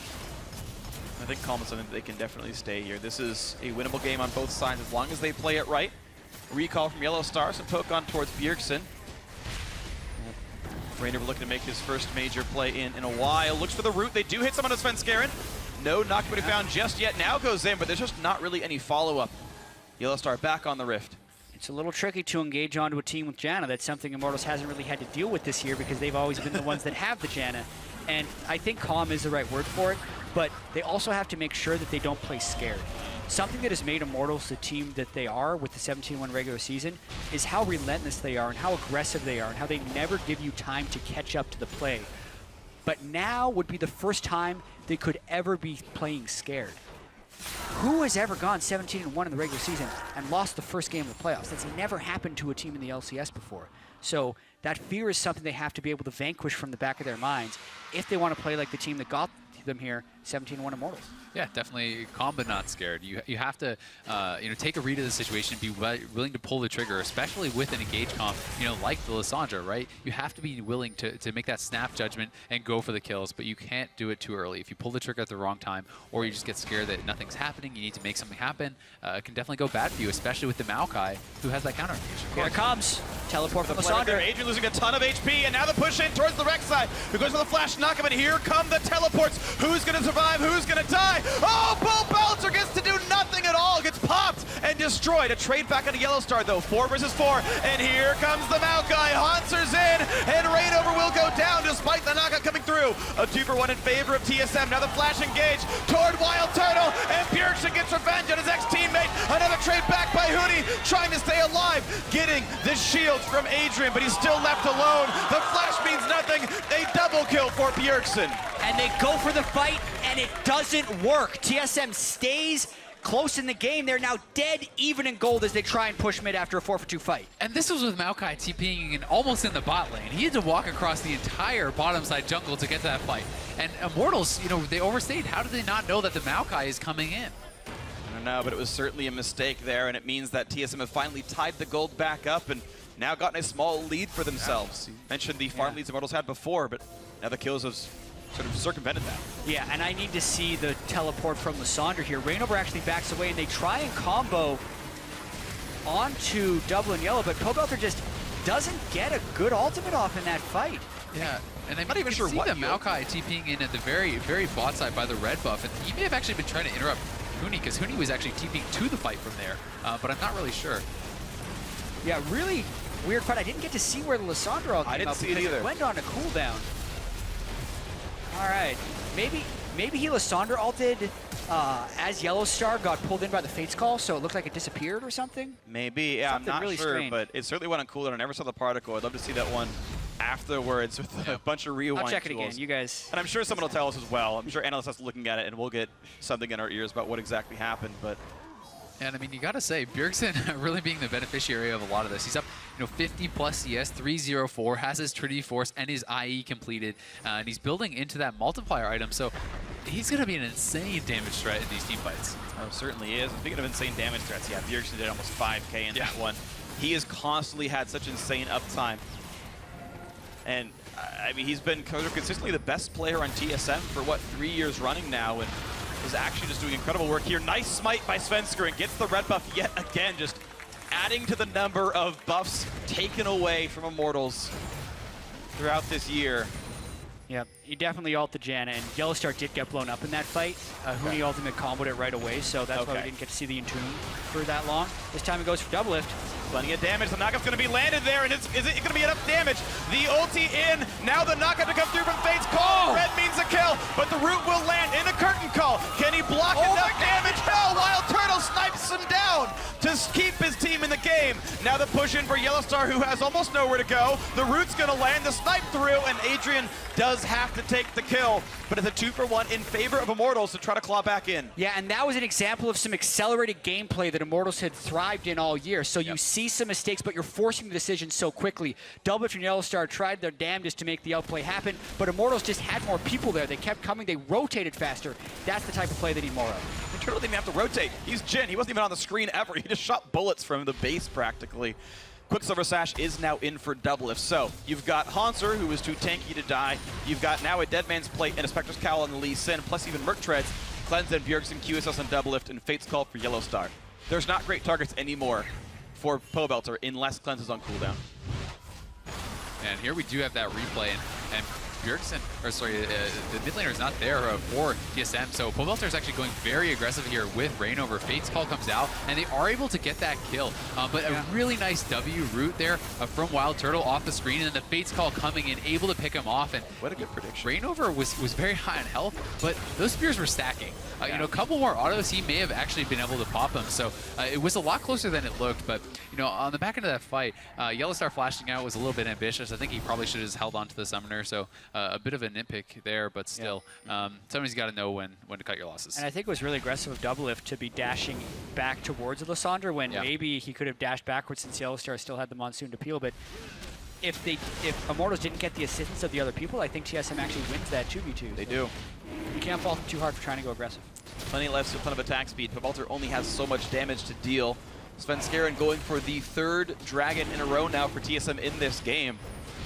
S3: I think calm is something that they can definitely stay here. This is a winnable game on both sides as long as they play it right. Recall from YellowStar, some poke on towards Bjergsen. ReignOver looking to make his first major play in a while. Looks for the root. They do hit someone on Svenskeren. No knock to be found just yet. Now goes in, but there's just not really any follow-up. YellowStar back on the Rift.
S2: It's a little tricky to engage onto a team with Janna. That's something Immortals hasn't really had to deal with this year because they've always been the ones that have the Janna. And I think calm is the right word for it, but they also have to make sure that they don't play scared. Something that has made Immortals the team that they are with the 17-1 regular season is how relentless they are and how aggressive they are and how they never give you time to catch up to the play. But now would be the first time they could ever be playing scared. Who has ever gone 17-1 in the regular season and lost the first game of the playoffs? That's never happened to a team in the LCS before. So that fear is something they have to be able to vanquish from the back of their minds if they want to play like the team that got them here 17-1 Immortals.
S1: Yeah, definitely calm but not scared. You have to take a read of the situation, be willing to pull the trigger, especially with an engage comp, like the Lissandra, right? You have to be willing to make that snap judgment and go for the kills, but you can't do it too early. If you pull the trigger at the wrong time, or you just get scared that nothing's happening, you need to make something happen, it can definitely go bad for you, especially with the Maokai, who has that counter engage.
S2: Here it comes. Teleport from Lissandra.
S3: Adrian losing a ton of HP, and now the push in towards the Rek'Sai, who goes for the flash knockup, and here come the teleports. Who's going to survive? Who's going to die? Oh, Pobelter gets to do nothing at all. Gets popped and destroyed. A trade back into YellowStar, though. 4 versus 4, and here comes the Maokai. Hauntzer's in, and ReignOver will go down despite the knockout coming through. A 2-for-1 in favor of TSM. Now the flash engage toward WildTurtle, and Bjergsen gets revenge on his ex-teammate. Another trade back by Huni, trying to stay alive, getting the shields from Adrian, but he's still left alone. The flash means nothing. A double kill for Bjergsen.
S2: And they go for the fight, and it doesn't work. TSM stays close in the game. They're now dead even in gold as they try and push mid after a 4-for-2 fight.
S1: And this was with Maokai TPing in almost in the bot lane. He had to walk across the entire bottom side jungle to get to that fight. And Immortals, they overstayed. How did they not know that the Maokai is coming in?
S3: I don't know, but it was certainly a mistake there, and it means that TSM have finally tied the gold back up and now gotten a small lead for themselves. Mentioned the farm leads Immortals had before, but now the kills have sort of circumvented that.
S2: Yeah, and I need to see the teleport from Lissandra here. ReignOver actually backs away, and they try and combo onto Double and Yellow, but Pobelter just doesn't get a good ultimate off in that fight.
S1: Yeah, and I'm
S3: not even sure what
S1: the Maokai TPing in at the very, very bot side by the red buff, and he may have actually been trying to interrupt Huni, because Huni was actually TPing to the fight from there, but I'm not really sure.
S2: Yeah, really weird fight. I didn't get to see where the Lissandra all came
S3: I didn't
S2: up
S3: see it
S2: because
S3: either.
S2: It went on a cooldown. All right, maybe he Lissandra ulted as YellowStar got pulled in by the Fates call, so it looked like it disappeared or something.
S3: Maybe, yeah,
S2: Something
S3: I'm not
S2: really
S3: sure,
S2: strange.
S3: but it certainly went on cooldown. I never saw the particle. I'd love to see that one afterwards with a bunch of rewind
S2: I'll check it again,
S3: tools.
S2: you guys.
S3: And I'm sure someone will tell us as well. I'm sure analysts are looking at it, and we'll get something in our ears about what exactly happened. But
S1: And I mean, you got to say, Bjergsen really being the beneficiary of a lot of this. He's up, 50 plus CS, 304, has his Trinity Force and his IE completed, and he's building into that multiplier item. So he's going to be an insane damage threat in these team fights.
S3: oh, certainly is. Speaking of insane damage threats, yeah, Bjergsen did almost 5K in that one. He has constantly had such insane uptime. And I mean, he's been consistently the best player on TSM for, what, 3 years running now, and is actually just doing incredible work here. Nice smite by Svenskeren, gets the red buff yet again, just adding to the number of buffs taken away from Immortals throughout this year.
S2: Yeah, he definitely ulted Janna, and YellowStar did get blown up in that fight. Huni ultimate comboed it right away, so that's why we didn't get to see the Entomb for that long. This time it goes for DoubleLift.
S3: Plenty of damage. The knockup's going to be landed there, and is it going to be enough damage? The ulti in. Now the knockup to come through from Fate's call. Red means a kill, but the root will land in a curtain call. Can he block enough damage? No! WildTurtle snipes him down to keep his team in the game. Now the push in for YellowStar, who has almost nowhere to go. The root's going to land. The snipe through, and Adrian does have to take the kill, but it's a 2-for-1 in favor of Immortals to try to claw back in.
S2: Yeah, and that was an example of some accelerated gameplay that Immortals had thrived in all year. So you see some mistakes, but you're forcing the decision so quickly. DoubleLift and YellowStar tried their damnedest to make the outplay happen, but Immortals just had more people there. They kept coming. They rotated faster. That's the type of play they need more of.
S3: The Turtle didn't even have to rotate. He's Jhin. He wasn't even on the screen ever. He just shot bullets from the base practically. Quicksilver Sash is now in for DoubleLift. So you've got Hauntzer, who is too tanky to die. You've got now a Dead Man's Plate and a Spectre's Cowl on the Lee Sin, plus even Merc Treads, Cleanse and Bjergsen, QSS on DoubleLift, and Fate's Call for YellowStar. There's not great targets anymore for Pobelter unless Cleanse is on cooldown.
S1: And here we do have that replay, and Bjergsen, or sorry, the mid laner is not there for TSM, so Pobelter is actually going very aggressive here with ReignOver. Fate's Call comes out, and they are able to get that kill. But a really nice W root there from WildTurtle off the screen, and then the Fate's Call coming in, able to pick him off. And
S3: what a good prediction.
S1: ReignOver was very high on health, but those spears were stacking. A couple more autos, he may have actually been able to pop them. So it was a lot closer than it looked, but on the back end of that fight, YellowStar flashing out was a little bit ambitious. I think he probably should have just held on to the summoner, so a bit of a nitpick there, but still, somebody's got to know when to cut your losses.
S2: And I think it was really aggressive of DoubleLift to be dashing back towards Lissandra when maybe he could have dashed backwards since YellowStar still had the Monsoon to peel, but if Immortals didn't get the assistance of the other people, I think TSM actually wins that 2v2.
S3: They do.
S2: You can't fault them too hard for trying to go aggressive.
S3: Plenty left, a ton of attack speed. Pobelter only has so much damage to deal. Svenskeren going for the 3rd Dragon in a row now for TSM in this game.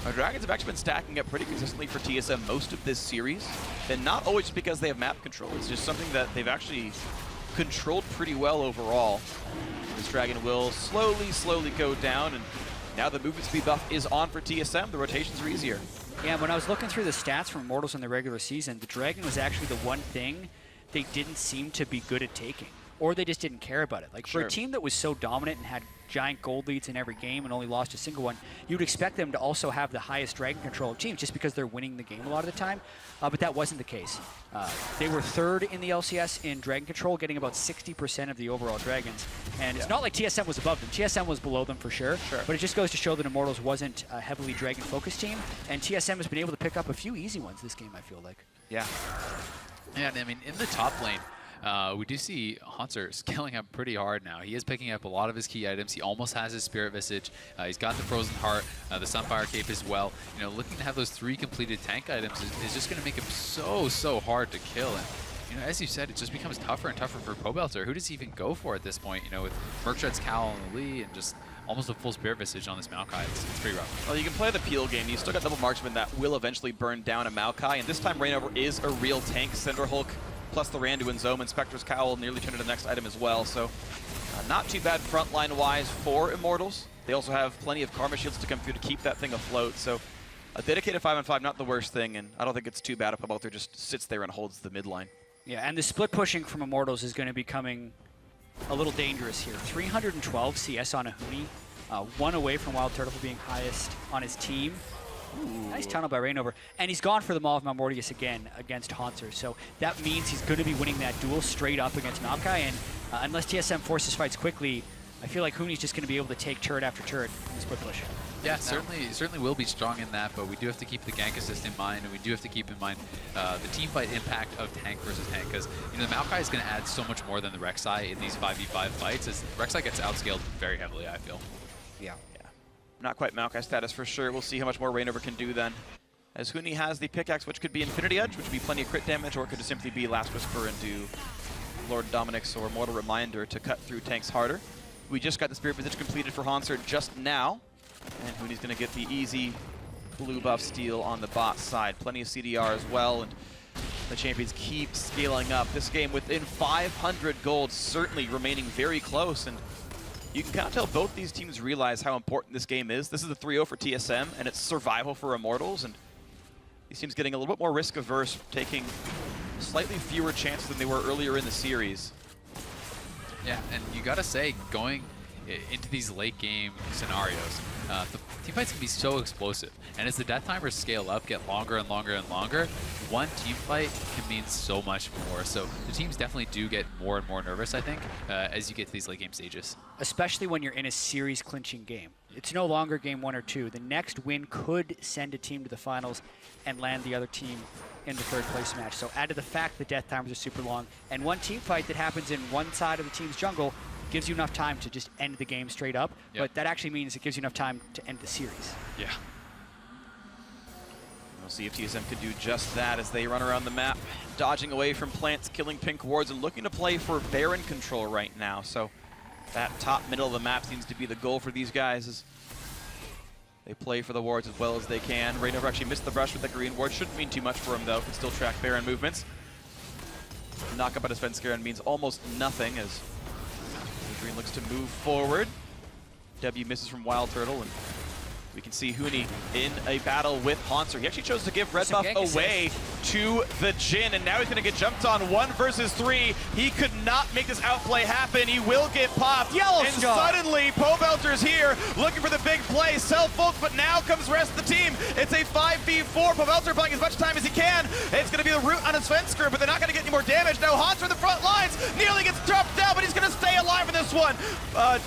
S3: Our Dragons have actually been stacking up pretty consistently for TSM most of this series, and not always just because they have map control. It's just something that they've actually controlled pretty well overall. This Dragon will slowly go down, and now the movement speed buff is on for TSM. The rotations are easier.
S2: Yeah, when I was looking through the stats from Immortals in the regular season, the Dragon was actually the one thing they didn't seem to be good at taking, or they just didn't care about it. Like, for a team that was so dominant and had giant gold leads in every game and only lost a single one, you'd expect them to also have the highest Dragon control of teams just because they're winning the game a lot of the time, but that wasn't the case. They were 3rd in the LCS in Dragon control, getting about 60% of the overall Dragons, and it's not like TSM was above them. TSM was below them for sure, but it just goes to show that Immortals wasn't a heavily Dragon-focused team, and TSM has been able to pick up a few easy ones this game, I feel like.
S3: Yeah.
S1: Yeah, I mean, in the top lane, we do see Hauntzer scaling up pretty hard now. He is picking up a lot of his key items. He almost has his Spirit Visage. He's got the Frozen Heart, the Sunfire Cape as well. You know, looking to have those 3 completed tank items is just going to make him so hard to kill. And you know, as you said, it just becomes tougher and tougher for Pobelter. Who does he even go for at this point? You know, with Merchant's Cowl on the Lee and just almost a full Spirit Visage on this Maokai. It's pretty rough.
S3: Well, you can play the peel game. You still got double marksman that will eventually burn down a Maokai, and this time ReignOver is a real tank. Cinder Hulk plus the Randu and Zome and Spectre's Cowl nearly turned into the next item as well. So not too bad frontline-wise for Immortals. They also have plenty of Karma Shields to come through to keep that thing afloat. So a dedicated 5-on-5, not the worst thing, and I don't think it's too bad if Pobelter just sits there and holds the mid line.
S2: Yeah, and the split pushing from Immortals is going to be coming a little dangerous here. 312 CS on a Huni, 1 away from WildTurtle for being highest on his team. Ooh. Nice tunnel by ReignOver. And he's gone for the Maw of Mortius again against Hauntzer. So that means he's going to be winning that duel straight up against Maokai. And unless TSM forces fights quickly, I feel like Huni's just going to be able to take turret after turret in the split push.
S1: Yeah, certainly will be strong in that, but we do have to keep the gank assist in mind, and we do have to keep in mind the team fight impact of tank versus tank, because you know the Maokai is going to add so much more than the Rek'Sai in these 5v5 fights, as Rek'Sai gets outscaled very heavily, I feel.
S2: Yeah.
S3: Not quite Maokai status for sure. We'll see how much more ReignOver can do then. As Huni has the pickaxe, which could be Infinity Edge, which would be plenty of crit damage, or it could just simply be Last Whisper and do Lord Dominic's or Mortal Reminder to cut through tanks harder. We just got the Spirit Visage completed for Hauntzer just now, and Huni's going to get the easy blue buff steal on the bot side. Plenty of CDR as well, and the champions keep scaling up. This game within 500 gold, certainly remaining very close, and you can kind of tell both these teams realize how important this game is. This is the 3-0 for TSM, and it's survival for Immortals, and these teams getting a little bit more risk-averse, taking slightly fewer chances than they were earlier in the series.
S1: Yeah, and you gotta say, going into these late game scenarios, the team fights can be so explosive. And as the death timers scale up, get longer and longer and longer, one team fight can mean so much more. So the teams definitely do get more and more nervous, I think, as you get to these late game stages.
S2: Especially when you're in a series clinching game. It's no longer game 1 or 2. The next win could send a team to the finals and land the other team in the 3rd place match. So add to the fact the death timers are super long, and one team fight that happens in one side of the team's jungle gives you enough time to just end the game straight up, but that actually means it gives you enough time to end the series.
S1: Yeah.
S3: We'll see if TSM can do just that as they run around the map, dodging away from plants, killing pink wards, and looking to play for Baron control right now. So that top middle of the map seems to be the goal for these guys as they play for the wards as well as they can. ReignOver actually missed the brush with the green ward. Shouldn't mean too much for him though, can still track Baron movements. Knock up at his Svenskeren means almost nothing as Adrian looks to move forward. W misses from WildTurtle, and we can see Huni in a battle with Hauntzer. He actually chose to give red buff away to the Jhin, and now he's going to get jumped on 1 versus 3. He could not make this outplay happen. He will get popped.
S2: YellowStar.
S3: And suddenly, Pobelter's here, looking for the big play. Self-ult, but now comes the rest of the team. It's a 5v4. Pobelter playing as much time as he can. It's going to be the root on his Svenskeren, but they're not going to get any more damage. Now Hauntzer in the front lines nearly gets dropped down, but he's going to stay alive in this one.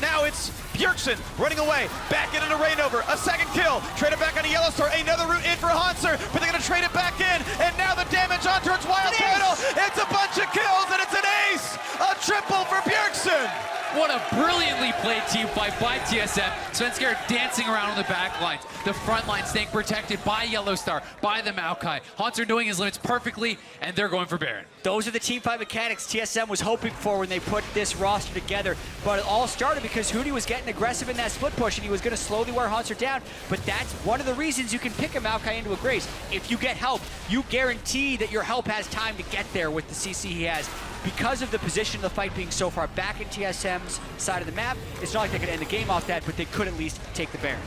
S3: Now it's Bjergsen running away, back into ReignOver, a second kill, trade it back onto YellowStar, another route in for Hauntzer, but they're going to trade it back in, and now the damage on towards WildTurtle. It's a bunch of kills, and it's an ace! A triple for Bjergsen!
S1: What a brilliantly played team fight by TSM. Svenskeren dancing around on the back lines. The front line staying protected by YellowStar, by the Maokai. Hauntzer doing his limits perfectly, and they're going for Baron.
S2: Those are the team fight mechanics TSM was hoping for when they put this roster together. But it all started because Huni was getting aggressive in that split push, and he was going to slowly wear Hauntzer down. But that's one of the reasons you can pick a Maokai into a Grace. If you get help, you guarantee that your help has time to get there with the CC he has. Because of the position of the fight being so far back in TSM's side of the map, it's not like they could end the game off that, but they could at least take the Baron.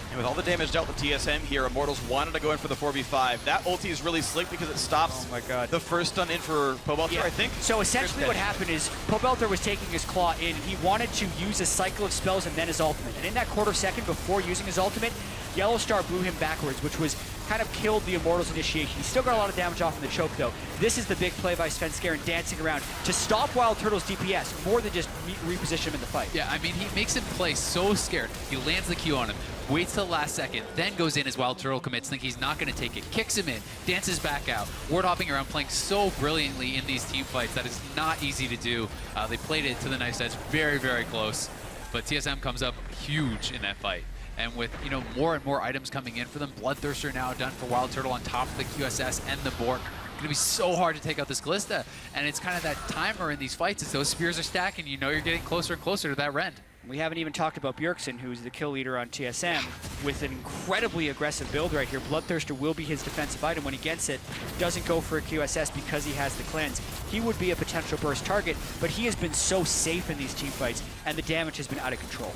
S3: And with all the damage dealt to TSM here, Immortals wanted to go in for the 4v5. That ulti is really slick because it stops the first stun in for Pobelter, I think.
S2: So essentially what happened is Pobelter was taking his claw in. He wanted to use a cycle of spells and then his ultimate. And in that quarter second before using his ultimate, YellowStar blew him backwards, which was kind of killed the Immortals initiation. He still got a lot of damage off in the choke though. This is the big play by Svenskeren dancing around to stop WildTurtle's DPS more than just reposition him in the fight.
S1: Yeah, I mean, he makes him play so scared. He lands the Q on him, waits till the last second, then goes in as WildTurtle commits, think he's not going to take it, kicks him in, dances back out, ward hopping around, playing so brilliantly in these team fights that is not easy to do. They played it to the knife edge, very, very close, but TSM comes up huge in that fight. And with, you know, more and more items coming in for them, Bloodthirster now done for WildTurtle on top of the QSS and the Bork. Gonna be so hard to take out this Kalista, and it's kind of that timer in these fights as those spears are stacking. You know you're getting closer and closer to that rend.
S2: We haven't even talked about Bjergsen, who's the kill leader on TSM, with an incredibly aggressive build right here. Bloodthirster will be his defensive item when he gets it. Doesn't go for a QSS because he has the cleanse. He would be a potential burst target, but he has been so safe in these team fights, and the damage has been out of control.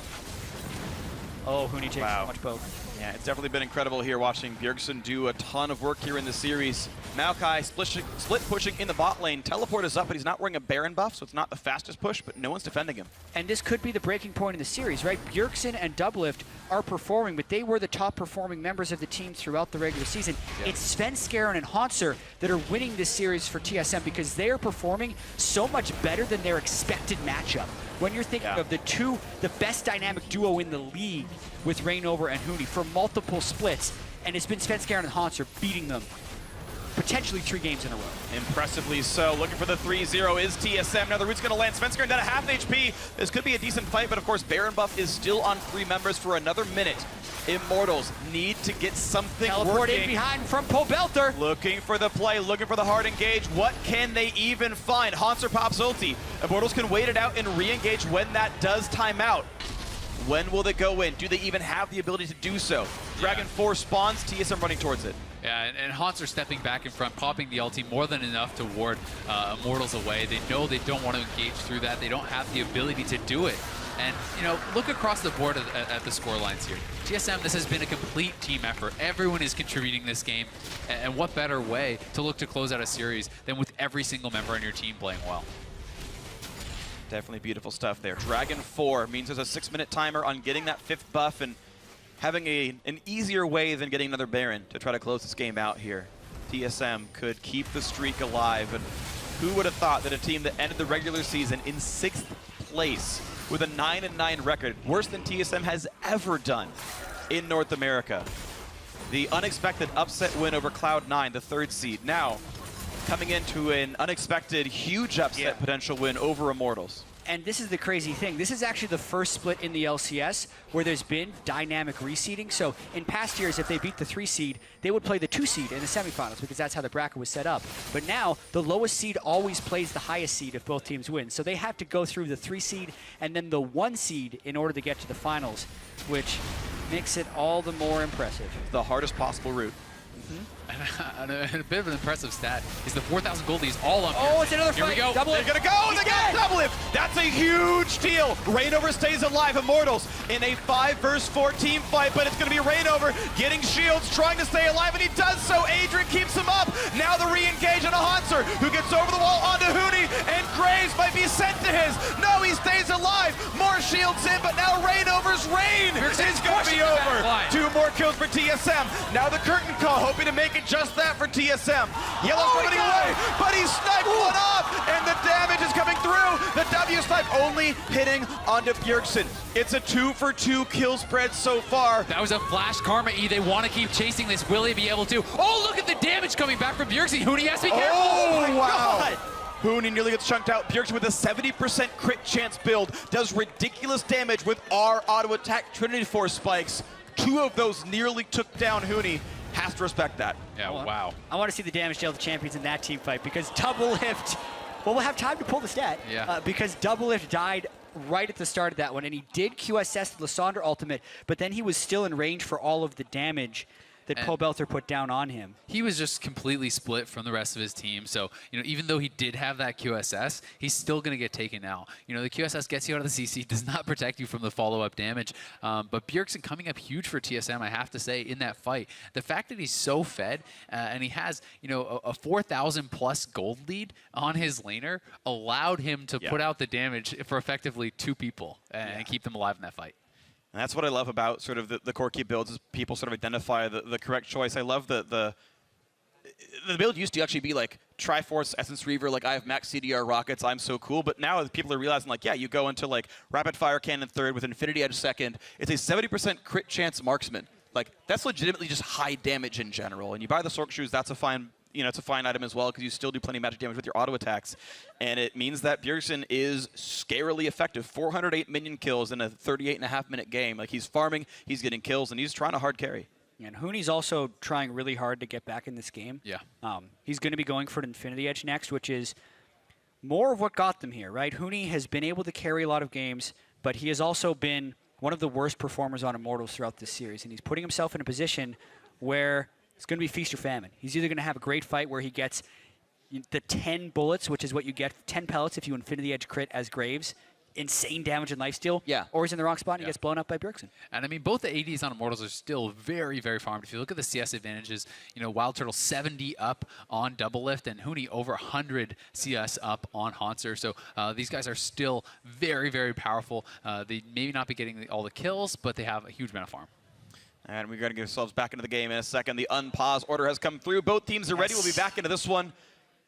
S2: Oh, Huni takes so much poke.
S3: Yeah, it's definitely been incredible here watching Bjergsen do a ton of work here in the series. Maokai split pushing in the bot lane. Teleport is up, but he's not wearing a Baron buff, so it's not the fastest push, but no one's defending him.
S2: And this could be the breaking point in the series, right? Bjergsen and DoubleLift are performing, but they were the top performing members of the team throughout the regular season. Yeah. It's Svenskeren and Hauntzer that are winning this series for TSM because they are performing so much better than their expected matchup. When you're thinking of the best dynamic duo in the league with ReignOver and Huni for multiple splits, and it's been Svenskeren and Hauntzer beating them potentially 3 games in a row.
S3: Impressively so. Looking for the 3-0 is TSM. Now the root's going to land. Svenskeren down at half HP. This could be a decent fight, but of course Baron buff is still on 3 members for another minute. Immortals need to get something
S2: Teleport
S3: working.
S2: in behind from Pobelter.
S3: Looking for the play, looking for the hard engage. What can they even find? Hauntzer pops ulti. Immortals can wait it out and re-engage when that does time out. When will they go in? Do they even have the ability to do so? Dragon 4 spawns, TSM running towards it.
S1: Yeah, and Hauntzer stepping back in front, popping the ulti more than enough to ward Immortals away. They know they don't want to engage through that. They don't have the ability to do it. And, you know, look across the board at the score lines here. TSM, this has been a complete team effort. Everyone is contributing this game. And what better way to look to close out a series than with every single member on your team playing well?
S3: Definitely beautiful stuff there. Dragon 4 means there's a 6-minute timer on getting that 5th buff and having an easier way than getting another Baron to try to close this game out here. TSM could keep the streak alive, and who would have thought that a team that ended the regular season in 6th place with a 9-9 record, worse than TSM has ever done in North America. The unexpected upset win over Cloud9, the 3rd seed. Now, coming into an unexpected, huge upset potential win over Immortals.
S2: And this is the crazy thing. This is actually the first split in the LCS where there's been dynamic reseeding. So in past years, if they beat the 3 seed, they would play the 2 seed in the semifinals because that's how the bracket was set up. But now, the lowest seed always plays the highest seed if both teams win. So they have to go through the 3 seed and then the 1 seed in order to get to the finals, which makes it all the more impressive.
S3: The hardest possible route.
S1: And a bit of an impressive stat is the 4,000 goldies all up here.
S2: Oh, it's another fight.
S1: Here we go.
S3: They're gonna go! They got DoubleLift! That's a huge deal! ReignOver stays alive. Immortals in a 5 versus 4 team fight, but it's gonna be ReignOver getting shields, trying to stay alive, and he does so. Adrian keeps him up. Now the re-engage on a Hauntzer, who gets over the wall onto Huni, and Graves might be sent to his. No, he stays alive. More shields in, but now ReignOver's reign is gonna be over. 2 more kills for TSM. Now the curtain call, hoping to make it just that for TSM. Yellow's running away, but he sniped one off, and the damage is coming through. The W snipe only hitting onto Bjergsen. It's a 2-for-2 kill spread so far.
S1: That was a flash karma E. They want to keep chasing this. Will they be able to? Oh, look at the damage coming back from Bjergsen. Huni has to be careful.
S3: Oh, wow.
S2: God.
S3: Huni nearly gets chunked out. Bjergsen with a 70% crit chance build does ridiculous damage with our auto attack Trinity Force spikes. 2 of those nearly took down Huni. Has to respect that.
S1: Yeah, wow.
S2: I want to see the damage dealt to champions in that team fight because DoubleLift, well, we'll have time to pull the stat.
S1: Yeah.
S2: Because DoubleLift died right at the start of that one, and he did QSS the Lissandra ultimate, but then he was still in range for all of the damage that Pobelter put down on him.
S1: He was just completely split from the rest of his team. So, even though he did have that QSS, he's still going to get taken out. The QSS gets you out of the CC, does not protect you from the follow-up damage. But Bjergsen coming up huge for TSM, I have to say, in that fight. The fact that he's so fed and he has, a 4,000 plus gold lead on his laner allowed him to put out the damage for effectively 2 people and keep them alive in that fight.
S3: And that's what I love about sort of the Corki builds is people sort of identify the correct choice. I love the build used to actually be like Triforce, Essence Reaver, like I have max CDR rockets, I'm so cool. But now people are realizing like, yeah, you go into like Rapid Fire Cannon third with Infinity Edge second. It's a 70% crit chance marksman. Like that's legitimately just high damage in general. And you buy the Sork shoes, that's a fine it's a fine item as well because you still do plenty of magic damage with your auto attacks. And it means that Bjergsen is scarily effective. 408 minion kills in a 38.5-minute game. Like he's farming, he's getting kills, and he's trying to hard carry.
S2: And Huni's also trying really hard to get back in this game.
S1: Yeah.
S2: He's going to be going for an Infinity Edge next, which is more of what got them here, right? Huni has been able to carry a lot of games, but he has also been one of the worst performers on Immortals throughout this series. And he's putting himself in a position where it's going to be feast or famine. He's either going to have a great fight where he gets the 10 bullets, which is what you get, 10 pellets if you Infinity Edge crit as Graves, insane damage and lifesteal, or he's in the wrong spot and he gets blown up by Bjergsen.
S1: And I mean, both the ADs on Immortals are still very, very farmed. If you look at the CS advantages, WildTurtle 70 up on DoubleLift and Huni over 100 CS up on Hauntzer. So these guys are still very, very powerful. They maybe not be getting all the kills, but they have a huge amount of farm.
S3: And we're going to get ourselves back into the game in a second. The unpause order has come through. Both teams are ready. We'll be back into this one.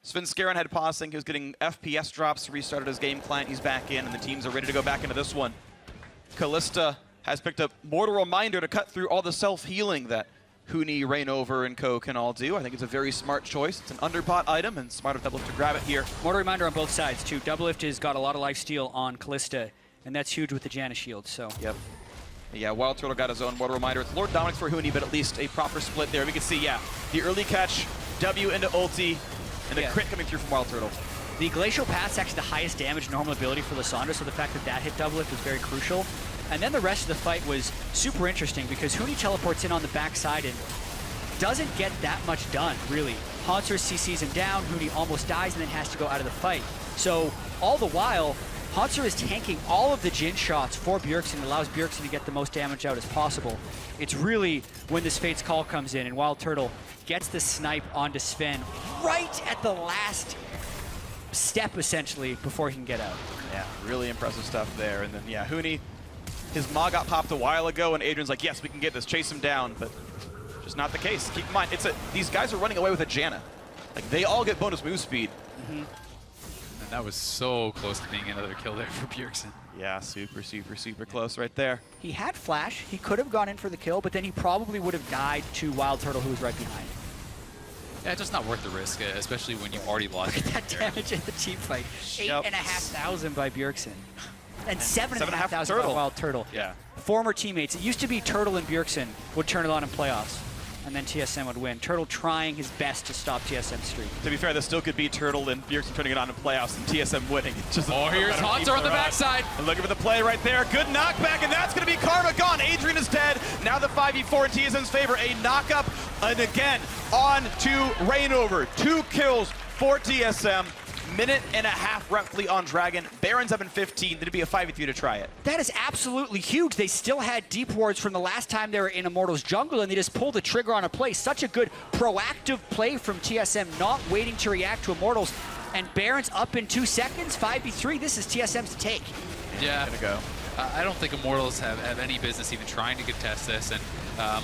S3: Svenskeren had pausing. He was getting FPS drops, restarted his game client. He's back in, and the teams are ready to go back into this one. Kalista has picked up Mortal Reminder to cut through all the self-healing that Huni, ReignOver, and co can all do. I think it's a very smart choice. It's an underbot item, and smart of DoubleLift to grab it here.
S2: Mortal Reminder on both sides, too. DoubleLift has got a lot of lifesteal on Kalista, and that's huge with the Janna shield, so.
S3: Yep. Yeah, WildTurtle got his own Mortal Reminder. It's Lord Dominic's for Huni, but at least a proper split there. We can see, the early catch, W into ulti, and the crit coming through from WildTurtle.
S2: The Glacial Path's actually the highest damage normal ability for Lissandra, so the fact that that hit DoubleLift was very crucial. And then the rest of the fight was super interesting because Huni teleports in on the backside and doesn't get that much done, really. Hauntzer CCs him down, Huni almost dies and then has to go out of the fight. So all the while, Hauntzer is tanking all of the Jhin shots for Bjergsen and allows Bjergsen to get the most damage out as possible. It's really when this Fate's Call comes in and WildTurtle gets the snipe onto Sven right at the last step, essentially, before he can get out.
S3: Yeah, really impressive stuff there. And then, Huni, his Maw got popped a while ago, and Adrian's like, yes, we can get this, chase him down, but just not the case. Keep in mind, these guys are running away with a Janna. Like, they all get bonus move speed.
S1: And that was so close to being another kill there for Bjergsen.
S3: Yeah, super, super, super close right there.
S2: He had flash. He could have gone in for the kill, but then he probably would have died to WildTurtle, who was right behind.
S1: Yeah, it's just not worth the risk, especially when you've already lost.
S2: Look at that damage in the team fight. 8,500 by Bjergsen. And 7,500 by WildTurtle.
S3: Yeah.
S2: Former teammates. It used to be Turtle and Bjergsen would turn it on in playoffs, and then TSM would win. Turtle trying his best to stop TSM's streak.
S3: To be fair, this still could be Turtle and Bjergsen turning it on in playoffs and TSM winning. It's just
S1: here's Hauntzer on the backside.
S3: And looking for the play right there. Good knockback, and that's going to be Karma gone. Adrian is dead. Now the 5v4 in TSM's favor. A knockup, and again, on to ReignOver. 2 kills for TSM. Minute and a half roughly on Dragon. Baron's up in 15. Did it be a 5v3 to try it?
S2: That is absolutely huge. They still had deep wards from the last time they were in Immortals jungle, and they just pulled the trigger on a play. Such a good proactive play from TSM, not waiting to react to Immortals. And Baron's up in 2 seconds. 5v3. This is TSM's to take.
S1: Yeah.
S3: Gonna go.
S1: I don't think Immortals have any business even trying to contest this, and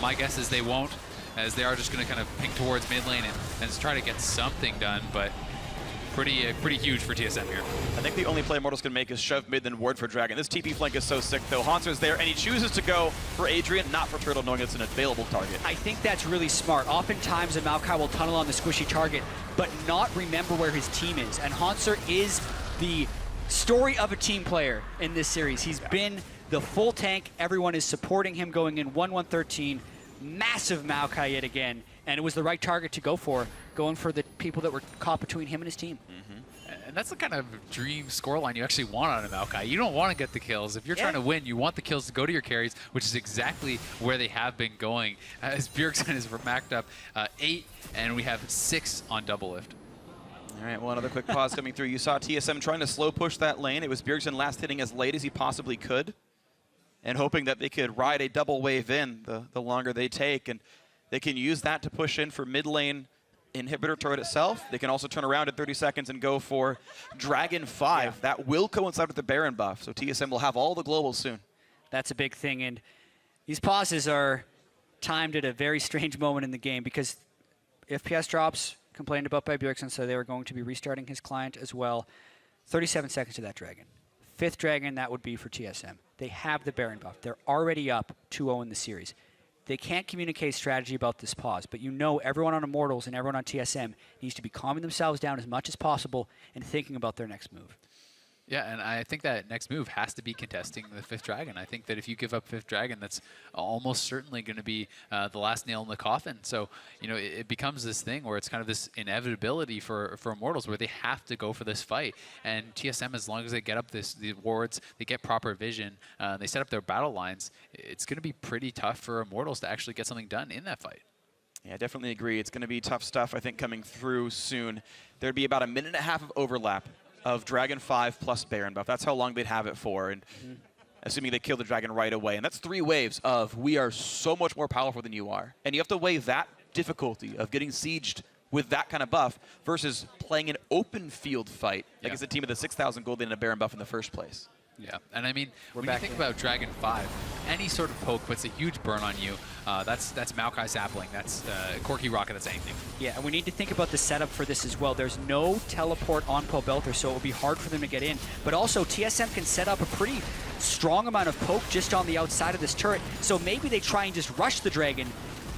S1: my guess is they won't, as they are just going to kind of ping towards mid lane and try to get something done, but pretty huge for TSM here.
S3: I think the only play Immortals can make is shove mid then ward for Dragon. This TP flank is so sick though. Hauntzer's there and he chooses to go for Adrian, not for Turtle, knowing it's an available target.
S2: I think that's really smart. Oftentimes a Maokai will tunnel on the squishy target, but not remember where his team is. And Hauntzer is the story of a team player in this series. He's been the full tank. Everyone is supporting him going in 1-1-13. Massive Maokai yet again. And it was the right target to go for, going for the people that were caught between him and his team.
S1: And that's the kind of dream scoreline you actually want on a Maokai. You don't want to get the kills. If you're trying to win, you want the kills to go to your carries, which is exactly where they have been going. As Bjergsen is racked up 8, and we have 6 on DoubleLift.
S3: All right, well, another quick pause coming through. You saw TSM trying to slow push that lane. It was Bjergsen last hitting as late as he possibly could, and hoping that they could ride a double wave in the longer they take. And they can use that to push in for mid lane inhibitor turret itself. They can also turn around in 30 seconds and go for Dragon 5. Yeah. That will coincide with the Baron buff, so TSM will have all the globals soon.
S2: That's a big thing, and these pauses are timed at a very strange moment in the game because FPS drops complained about by Bjergsen, so they were going to be restarting his client as well. 37 seconds to that Dragon. 5th Dragon, that would be for TSM. They have the Baron buff. They're already up 2-0 in the series. They can't communicate strategy about this pause, but you know everyone on Immortals and everyone on TSM needs to be calming themselves down as much as possible and thinking about their next move.
S1: Yeah, and I think that next move has to be contesting the 5th Dragon. I think that if you give up 5th Dragon, that's almost certainly going to be the last nail in the coffin. So, you know, it becomes this thing where it's kind of this inevitability for Immortals where they have to go for this fight. And TSM, as long as they get up the wards, they get proper vision, they set up their battle lines, it's going to be pretty tough for Immortals to actually get something done in that fight.
S3: Yeah, I definitely agree. It's going to be tough stuff, I think, coming through soon. There'd be about a minute and a half of overlap of Dragon 5 plus Baron buff. That's how long they'd have it for, and assuming they kill the Dragon right away. And that's 3 waves of we are so much more powerful than you are. And you have to weigh that difficulty of getting sieged with that kind of buff versus playing an open field fight against a team with a 6,000 gold and a Baron buff in the first place.
S1: Yeah, and I mean, when you think about Dragon 5, any sort of poke puts a huge burn on you. That's Maokai Sapling, that's Corki Rocket, that's anything.
S2: Yeah, and we need to think about the setup for this as well. There's no teleport on Pobelter, so it will be hard for them to get in. But also, TSM can set up a pretty strong amount of poke just on the outside of this turret, so maybe they try and just rush the Dragon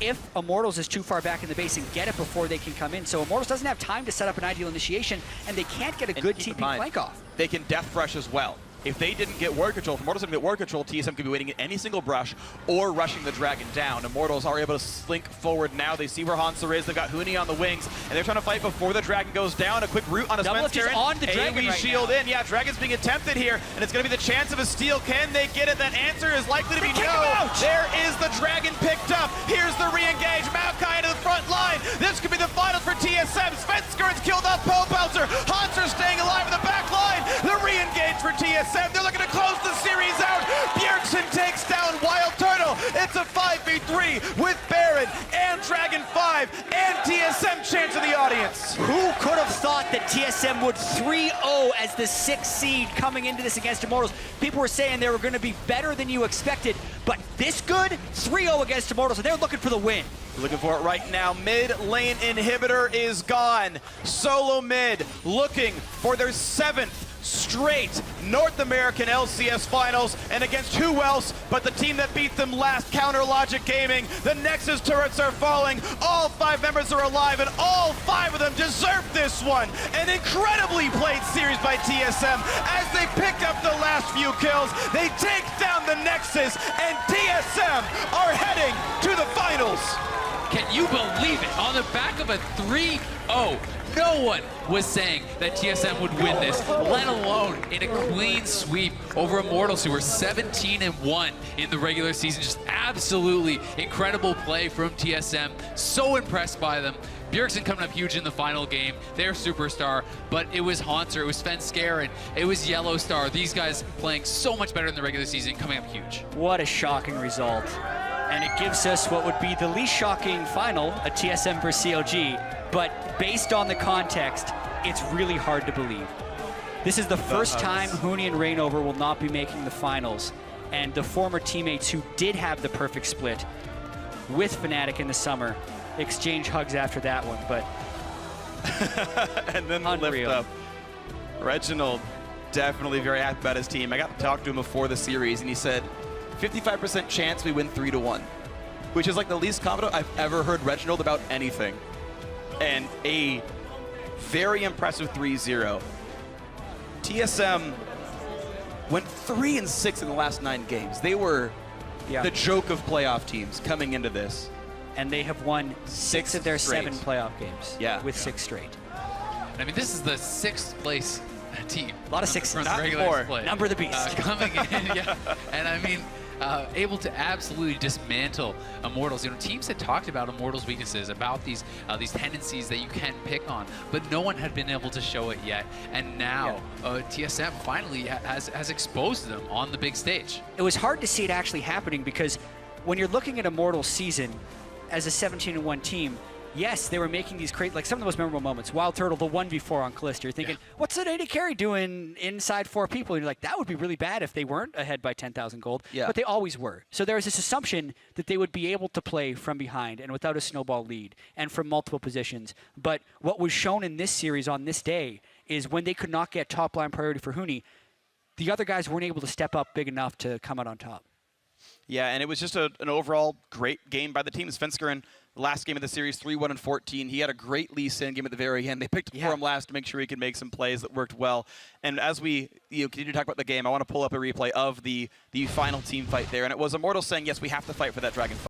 S2: if Immortals is too far back in the base and get it before they can come in. So Immortals doesn't have time to set up an ideal initiation, and they can't get a good TP flank off.
S3: They can death rush as well. If they didn't get ward control, if Immortals didn't get ward control, TSM could be waiting at any single brush or rushing the Dragon down. Immortals are able to slink forward now. They see where Hauntzer is. They've got Huni on the wings, and they're trying to fight before the Dragon goes down. A quick root on a Svenskeren.
S2: on the Dragon
S3: right shield
S2: now.
S3: in. Yeah, Dragon's being attempted here, and it's going to be the chance of a steal. Can they get it? That answer is likely to be no. There is the Dragon picked up. Here's the re-engage. Maokai into the front line. This could be the finals for TSM. Svenskeren's killed off Pobelter. Hauntzer staying alive in the back line. The re-engage for TSM. They're looking to close the series out. Bjergsen takes down WildTurtle. It's a 5v3 with Baron and Dragon 5 and TSM chance in the audience.
S2: Who could have thought that TSM would 3-0 as the 6th seed coming into this against Immortals? People were saying they were going to be better than you expected, but this good? 3-0 against Immortals, and they're looking for the win.
S3: Looking for it right now. Mid lane inhibitor is gone. Solomid looking for their 7th straight North American LCS finals, and against who else but the team that beat them last, Counter Logic Gaming. The Nexus turrets are falling. All 5 members are alive, and all 5 of them deserve this one. An incredibly played series by TSM as they pick up the last few kills. They take down the Nexus, and TSM are heading to the finals.
S1: Can you believe it? On the back of a 3-0. No one was saying that TSM would win this, let alone in a clean sweep over Immortals, who were 17-1 in the regular season. Just absolutely incredible play from TSM. So impressed by them. Bjergsen coming up huge in the final game, their superstar, but it was Hauntzer, it was Svenskeren, it was YellowStar. These guys playing so much better in the regular season, coming up huge.
S2: What a shocking result. And it gives us what would be the least shocking final, a TSM versus CLG, but based on the context, it's really hard to believe. This is the first time Huni and ReignOver will not be making the finals, and the former teammates who did have the perfect split with Fnatic in the summer exchange hugs after that one, but
S3: and then the lift
S2: Unreal.
S3: up. Reginald definitely very happy about his team. I got to talk to him before the series, and he said 55% chance we win 3-1, which is like the least confident I've ever heard Reginald about anything. And a very impressive 3-0. TSM went 3-6 in the last 9 games. They were the joke of playoff teams coming into this.
S2: And they have won 6 of their
S3: straight.
S2: 7 playoff games.
S3: Yeah.
S2: With 6 straight.
S1: I mean, this is the 6th place team.
S2: A lot of 6s.
S1: From the
S3: Not
S1: regular
S3: more.
S1: split.
S2: Number the beast.
S1: Coming in, yeah. And I mean, able to absolutely dismantle Immortals. You know, teams had talked about Immortals' weaknesses, about these tendencies that you can pick on, but no one had been able to show it yet. And now TSM finally has exposed them on the big stage.
S2: It was hard to see it actually happening because when you're looking at Immortals' season as a 17-1 team, yes, they were making these like some of the most memorable moments. WildTurtle, the 1v4 on Kalista. You're thinking, what's an AD carry doing inside 4 people? And you're like, that would be really bad if they weren't ahead by 10,000 gold.
S3: Yeah.
S2: But they always were. So there was this assumption that they would be able to play from behind and without a snowball lead and from multiple positions. But what was shown in this series on this day is when they could not get top line priority for Huni, the other guys weren't able to step up big enough to come out on top.
S3: Yeah, and it was just an overall great game by the team. Svenskeren, last game of the series, 3-1-14. He had a great Lee-Sin game at the very end. They picked for him last to make sure he could make some plays that worked well. And as we continue to talk about the game, I want to pull up a replay of the final team fight there. And it was Immortals saying, yes, we have to fight for that Dragon